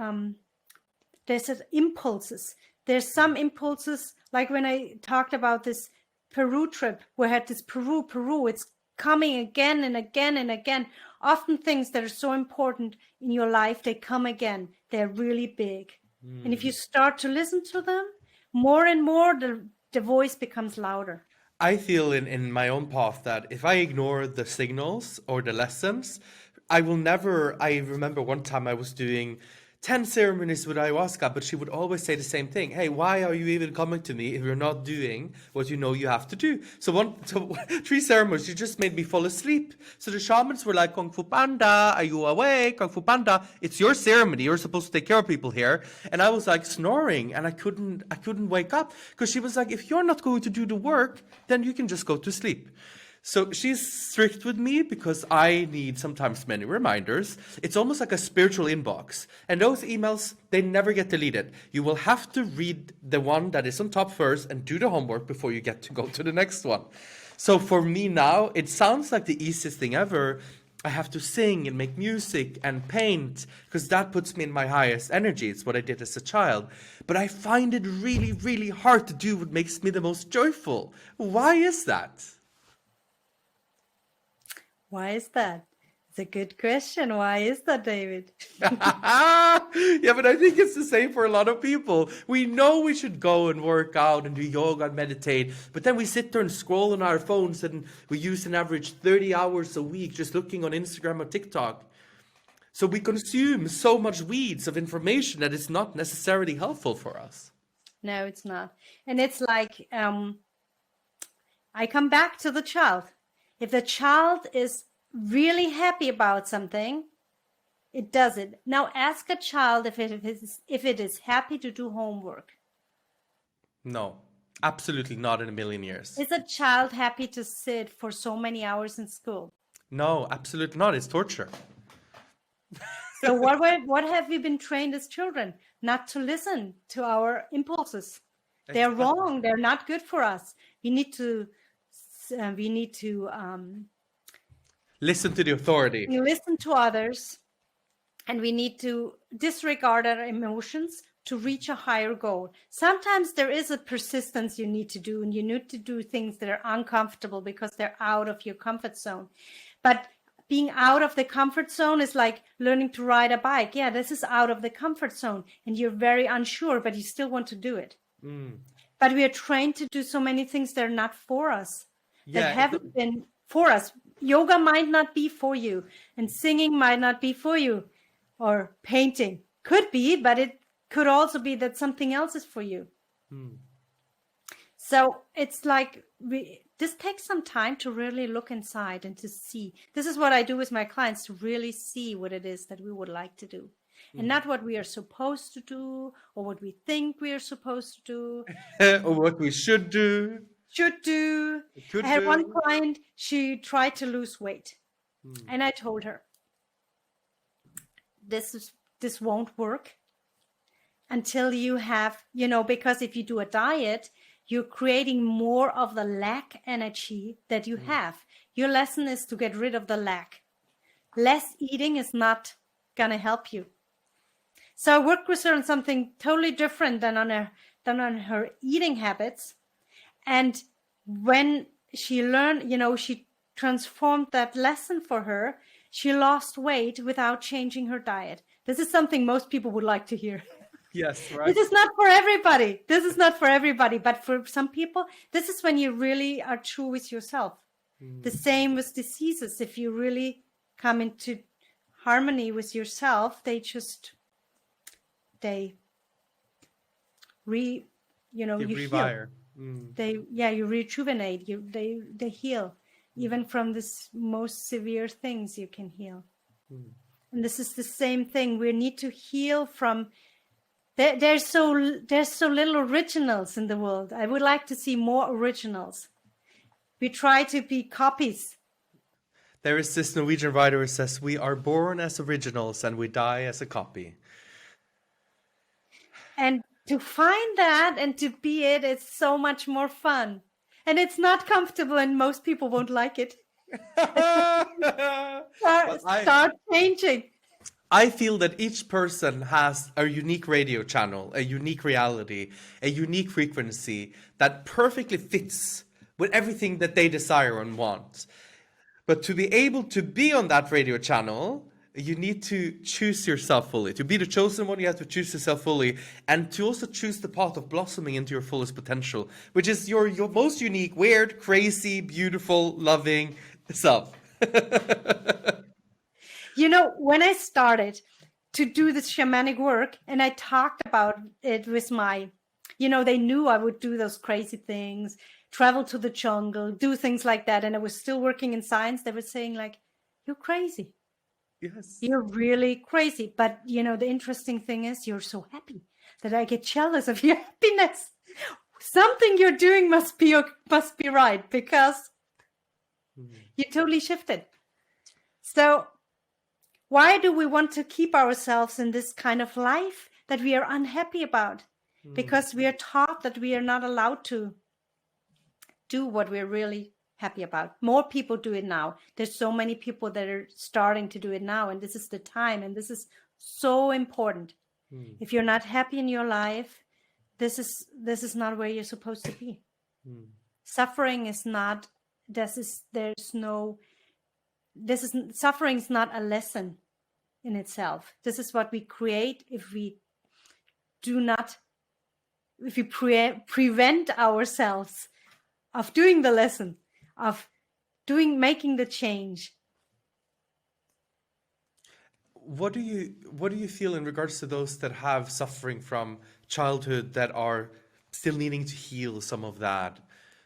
there's impulses. There's some impulses, like when I talked about this Peru trip, where I had this Peru, it's coming again and again and again. Often things that are so important in your life, they come again. They're really big. And if you start to listen to them, more and more, the voice becomes louder. I feel in my own path that if I ignore the signals or the lessons, I will never. I remember one time I was doing 10 ceremonies with ayahuasca, but she would always say the same thing. Hey, why are you even coming to me if you're not doing what you know you have to do? So 3 ceremonies, she just made me fall asleep. So the shamans were like, Kung Fu Panda, are you awake? Kung Fu Panda, it's your ceremony. You're supposed to take care of people here. And I was like snoring and I couldn't wake up because she was like, if you're not going to do the work, then you can just go to sleep. So she's strict with me because I need sometimes many reminders. It's almost like a spiritual inbox. And those emails, they never get deleted. You will have to read the one that is on top first and do the homework before you get to go to the next one. So for me now, it sounds like the easiest thing ever. I have to sing and make music and paint because that puts me in my highest energy. It's what I did as a child. But I find it really, really hard to do what makes me the most joyful. Why is that? Why is that? It's a good question. Why is that, David? Yeah, but I think it's the same for a lot of people. We know we should go and work out and do yoga and meditate, but then we sit there and scroll on our phones and we use an average 30 hours a week just looking on Instagram or TikTok. So we consume so much weeds of information that is not necessarily helpful for us. No, it's not. And it's like, I come back to the child. If the child is really happy about something, it does it. Now ask a child if it is happy to do homework. No, absolutely not in a million years. Is a child happy to sit for so many hours in school? No, absolutely not. It's torture. So what have we been trained as children? Not to listen to our impulses. They're wrong. They're not good for us. We need to listen to the authority. Listen to others, and we need to disregard our emotions to reach a higher goal. Sometimes there is a persistence you need to do, and you need to do things that are uncomfortable because they're out of your comfort zone. But being out of the comfort zone is like learning to ride a bike. Yeah, this is out of the comfort zone, and you're very unsure, but you still want to do it. But we are trained to do so many things that are not for us. That haven't been for us. Yoga might not be for you, and singing might not be for you, or painting could be, but it could also be that something else is for you. So it's like this takes some time to really look inside and to see. This is what I do with my clients, to really see what it is that we would like to do. And not what we are supposed to do, or what we think we are supposed to do. Or what we should do. I had one client, she tried to lose weight. And I told her, this won't work until you have, because if you do a diet, you're creating more of the lack energy that you have. Your lesson is to get rid of the lack. Less eating is not going to help you. So I worked with her on something totally different than on her eating habits. And when she learned, she transformed that lesson for her. She lost weight without changing her diet. This is something most people would like to hear. Yes, right. This is not for everybody. But for some people, this is when you really are true with yourself. The same with diseases. If you really come into harmony with yourself, you rewire. Heal. You rejuvenate. They heal. Even from this most severe things, you can heal. And this is the same thing. We need to heal from. There's so little originals in the world. I would like to see more originals. We try to be copies. There is this Norwegian writer who says, "We are born as originals and we die as a copy." And to find that and to be it is so much more fun. And it's not comfortable, and most people won't like it. Start changing. I feel that each person has a unique radio channel, a unique reality, a unique frequency that perfectly fits with everything that they desire and want. But to be able to be on that radio channel, You need to choose yourself fully. To be the chosen one, you have to choose yourself fully, and to also choose the path of blossoming into your fullest potential, which is your most unique, weird, crazy, beautiful, loving self. You know, when I started to do this shamanic work, and I talked about it with my, you know, they knew I would do those crazy things, travel to the jungle, do things like that, and I was still working in science. They were saying like, "You're crazy. Yes. You're really crazy." But, you know, the interesting thing is you're so happy that I get jealous of your happiness. Something you're doing must be right, because you totally shifted. So why do we want to keep ourselves in this kind of life that we are unhappy about? Because we are taught that we are not allowed to do what we're really happy about. More people do it now. There's so many people that are starting to do it now, and this is the time, and this is so important. If you're not happy in your life, this is not where you're supposed to be. Suffering is not, suffering is not a lesson in itself. This is what we create if we prevent ourselves of doing the lesson, of making the change. What do you feel in regards to those that have suffering from childhood that are still needing to heal some of that?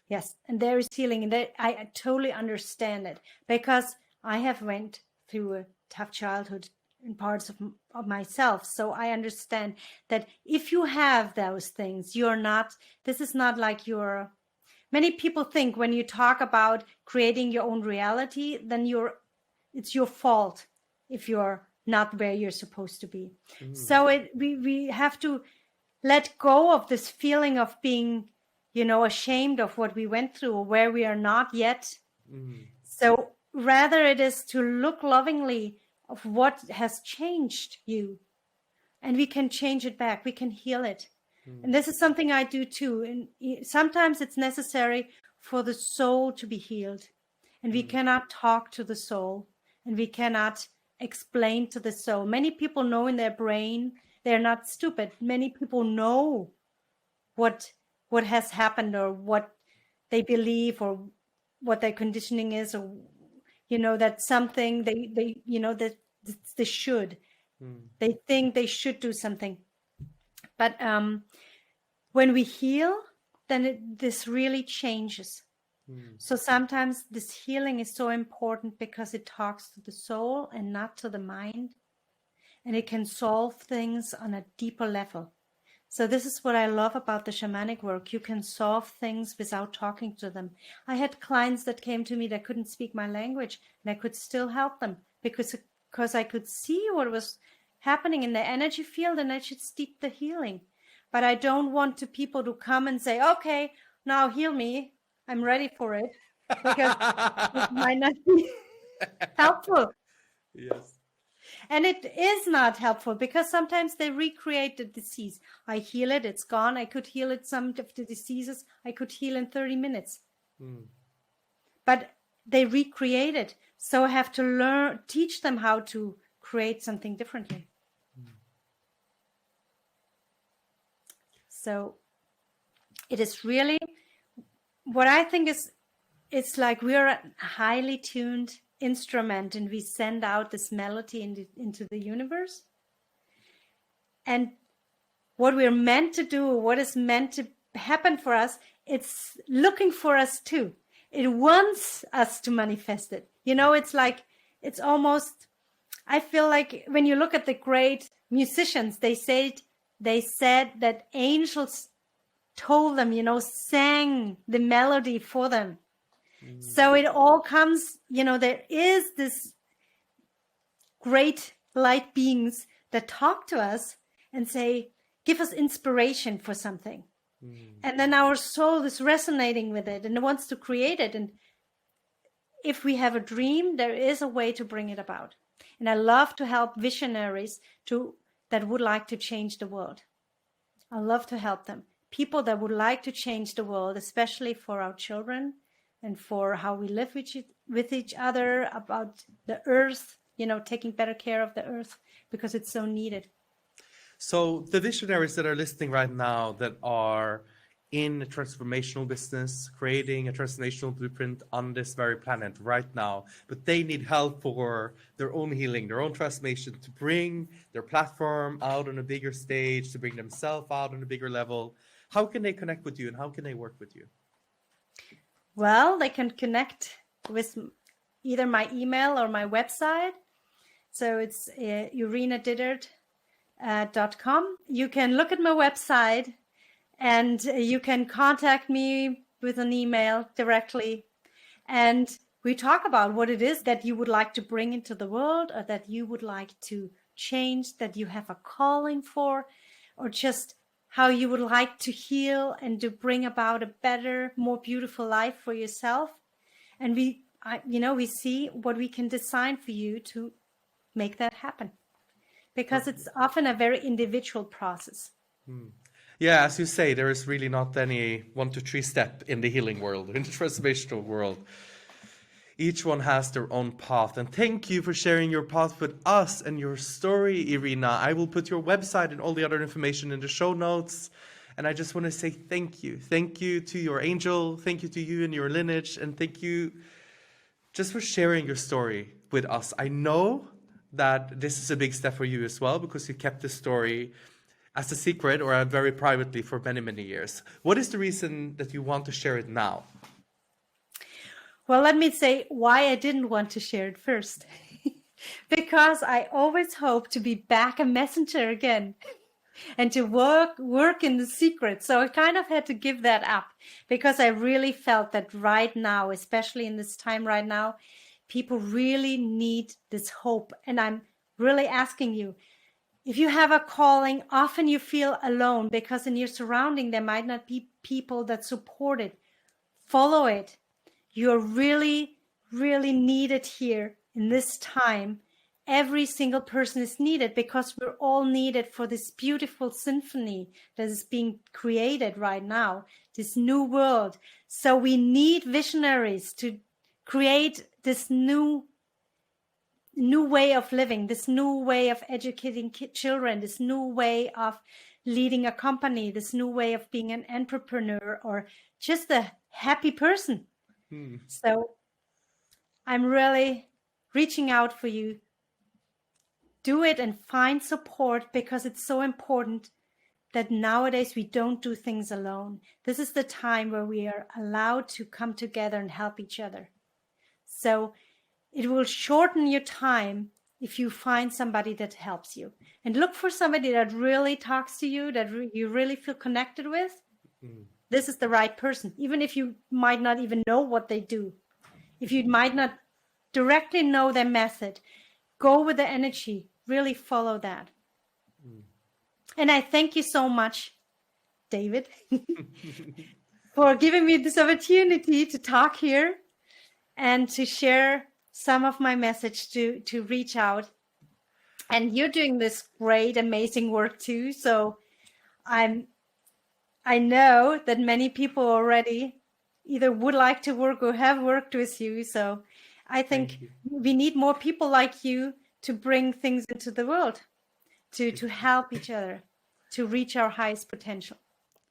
Yes, and there is healing, and I totally understand it, because I have went through a tough childhood in parts of myself. So I understand that if you have those things, this is not like many people think when you talk about creating your own reality, then it's your fault if you're not where you're supposed to be. So we have to let go of this feeling of being, you know, ashamed of what we went through or where we are not yet. So rather it is to look lovingly of what has changed you, and we can change it back. We can heal it. And this is something I do too. And sometimes it's necessary for the soul to be healed, and we cannot talk to the soul, and we cannot explain to the soul. Many people know in their brain, they're not stupid. Many people know what has happened, or what they believe, or what their conditioning is, or, you know, that something they you know, that they should. They think they should do something. But when we heal, then this really changes. So sometimes this healing is so important because it talks to the soul and not to the mind. And it can solve things on a deeper level. So this is what I love about the shamanic work. You can solve things without talking to them. I had clients that came to me that couldn't speak my language, and I could still help them because I could see what was happening in the energy field, and I should steep the healing. But I don't want people to come and say, "Okay, now heal me. I'm ready for it," because it might not be helpful. Yes. And it is not helpful because sometimes they recreate the disease. I heal it, it's gone. I could heal it, some of the diseases I could heal in 30 minutes. But they recreate it. So I have to teach them how to create something differently. So it is really, what I think is, it's like we're a highly tuned instrument, and we send out this melody into the universe. And what we're meant to do, what is meant to happen for us, it's looking for us too. It wants us to manifest it. You know, it's like, it's almost, I feel like when you look at the great musicians, they said that angels told them, you know, sang the melody for them. So it all comes, you know, there is this great light beings that talk to us and say, give us inspiration for something. And then our soul is resonating with it and it wants to create it. And if we have a dream, there is a way to bring it about. And I love to help visionaries that would like to change the world. I love to help them. People that would like to change the world, especially for our children, and for how we live with each other, about the earth, taking better care of the earth because it's so needed. So the visionaries that are listening right now that are in a transformational business, creating a transformational blueprint on this very planet right now, but they need help for their own healing, their own transformation, to bring their platform out on a bigger stage, to bring themselves out on a bigger level. How can they connect with you and how can they work with you? Well, they can connect with either my email or my website. So it's irinaditter.com. You can look at my website and you can contact me with an email directly. And we talk about what it is that you would like to bring into the world, or that you would like to change, that you have a calling for, or just how you would like to heal and to bring about a better, more beautiful life for yourself. And we see what we can design for you to make that happen, because it's often a very individual process. Yeah, as you say, there is really not any 1, 2, 3 step in the healing world, in the transformational world. Each one has their own path. And thank you for sharing your path with us and your story, Irina. I will put your website and all the other information in the show notes. And I just want to say thank you. Thank you to your angel. Thank you to you and your lineage. And thank you just for sharing your story with us. I know that this is a big step for you as well, because you kept this story as a secret or very privately for many, many years. What is the reason that you want to share it now? Well, let me say why I didn't want to share it first. Because I always hope to be back a messenger again and to work in the secret. So I kind of had to give that up, because I really felt that right now, especially in this time right now, people really need this hope. And I'm really asking you, if you have a calling, often you feel alone because in your surrounding, there might not be people that support it. Follow it. You're really, really needed here in this time. Every single person is needed, because we're all needed for this beautiful symphony that is being created right now, this new world. So we need visionaries to create this new way of living, this new way of educating children, this new way of leading a company, this new way of being an entrepreneur or just a happy person. So I'm really reaching out for you. Do it and find support, because it's so important that nowadays we don't do things alone. This is the time where we are allowed to come together and help each other. So it will shorten your time if you find somebody that helps you. And look for somebody that really talks to you, that you really feel connected with. This is the right person, even if you might not even know what they do. If you might not directly know their method, go with the energy, really follow that. And I thank you so much, David, for giving me this opportunity to talk here and to share some of my message to reach out. And you're doing this great, amazing work too. So I know that many people already either would like to work or have worked with you. So I think we need more people like you to bring things into the world, to help each other, to reach our highest potential.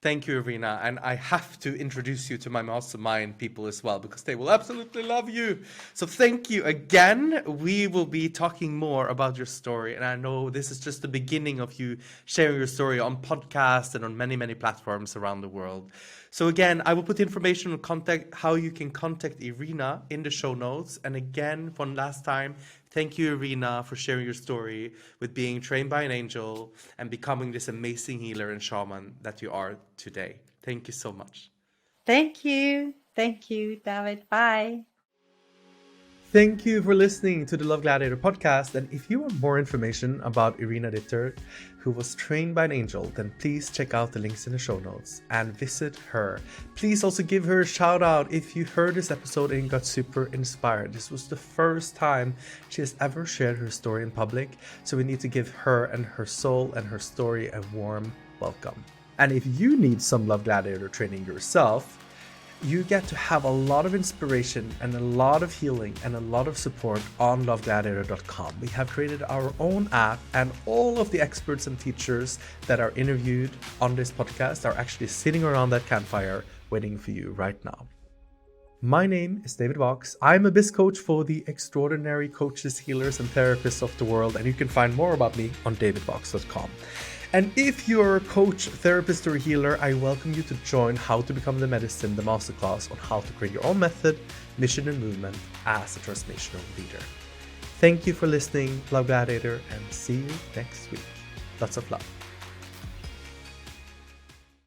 Thank you, Irina. And I have to introduce you to my mastermind people as well, because they will absolutely love you. So thank you again. We will be talking more about your story. And I know this is just the beginning of you sharing your story on podcasts and on many, many platforms around the world. So again, I will put information on how you can contact Irina in the show notes. And again, one last time, thank you, Irina, for sharing your story with being trained by an angel and becoming this amazing healer and shaman that you are today. Thank you so much. Thank you. Thank you, David. Bye. Thank you for listening to the Love Gladiator podcast. And if you want more information about Irina Ditter, who was trained by an angel, then please check out the links in the show notes and visit her. Please also give her a shout out if you heard this episode and got super inspired. This was the first time she has ever shared her story in public, so we need to give her and her soul and her story a warm welcome. And if you need some Love Gladiator training yourself, you get to have a lot of inspiration and a lot of healing and a lot of support on lovegladiator.com. We have created our own app, and all of the experts and teachers that are interviewed on this podcast are actually sitting around that campfire waiting for you right now. My name is David Vox. I'm a biz coach for the extraordinary coaches, healers, and therapists of the world, and you can find more about me on davidvox.com. And if you're a coach, therapist, or healer, I welcome you to join How to Become the Medicine, the masterclass on how to create your own method, mission, and movement as a transformational leader. Thank you for listening, Love Gladiator, and see you next week. Lots of love.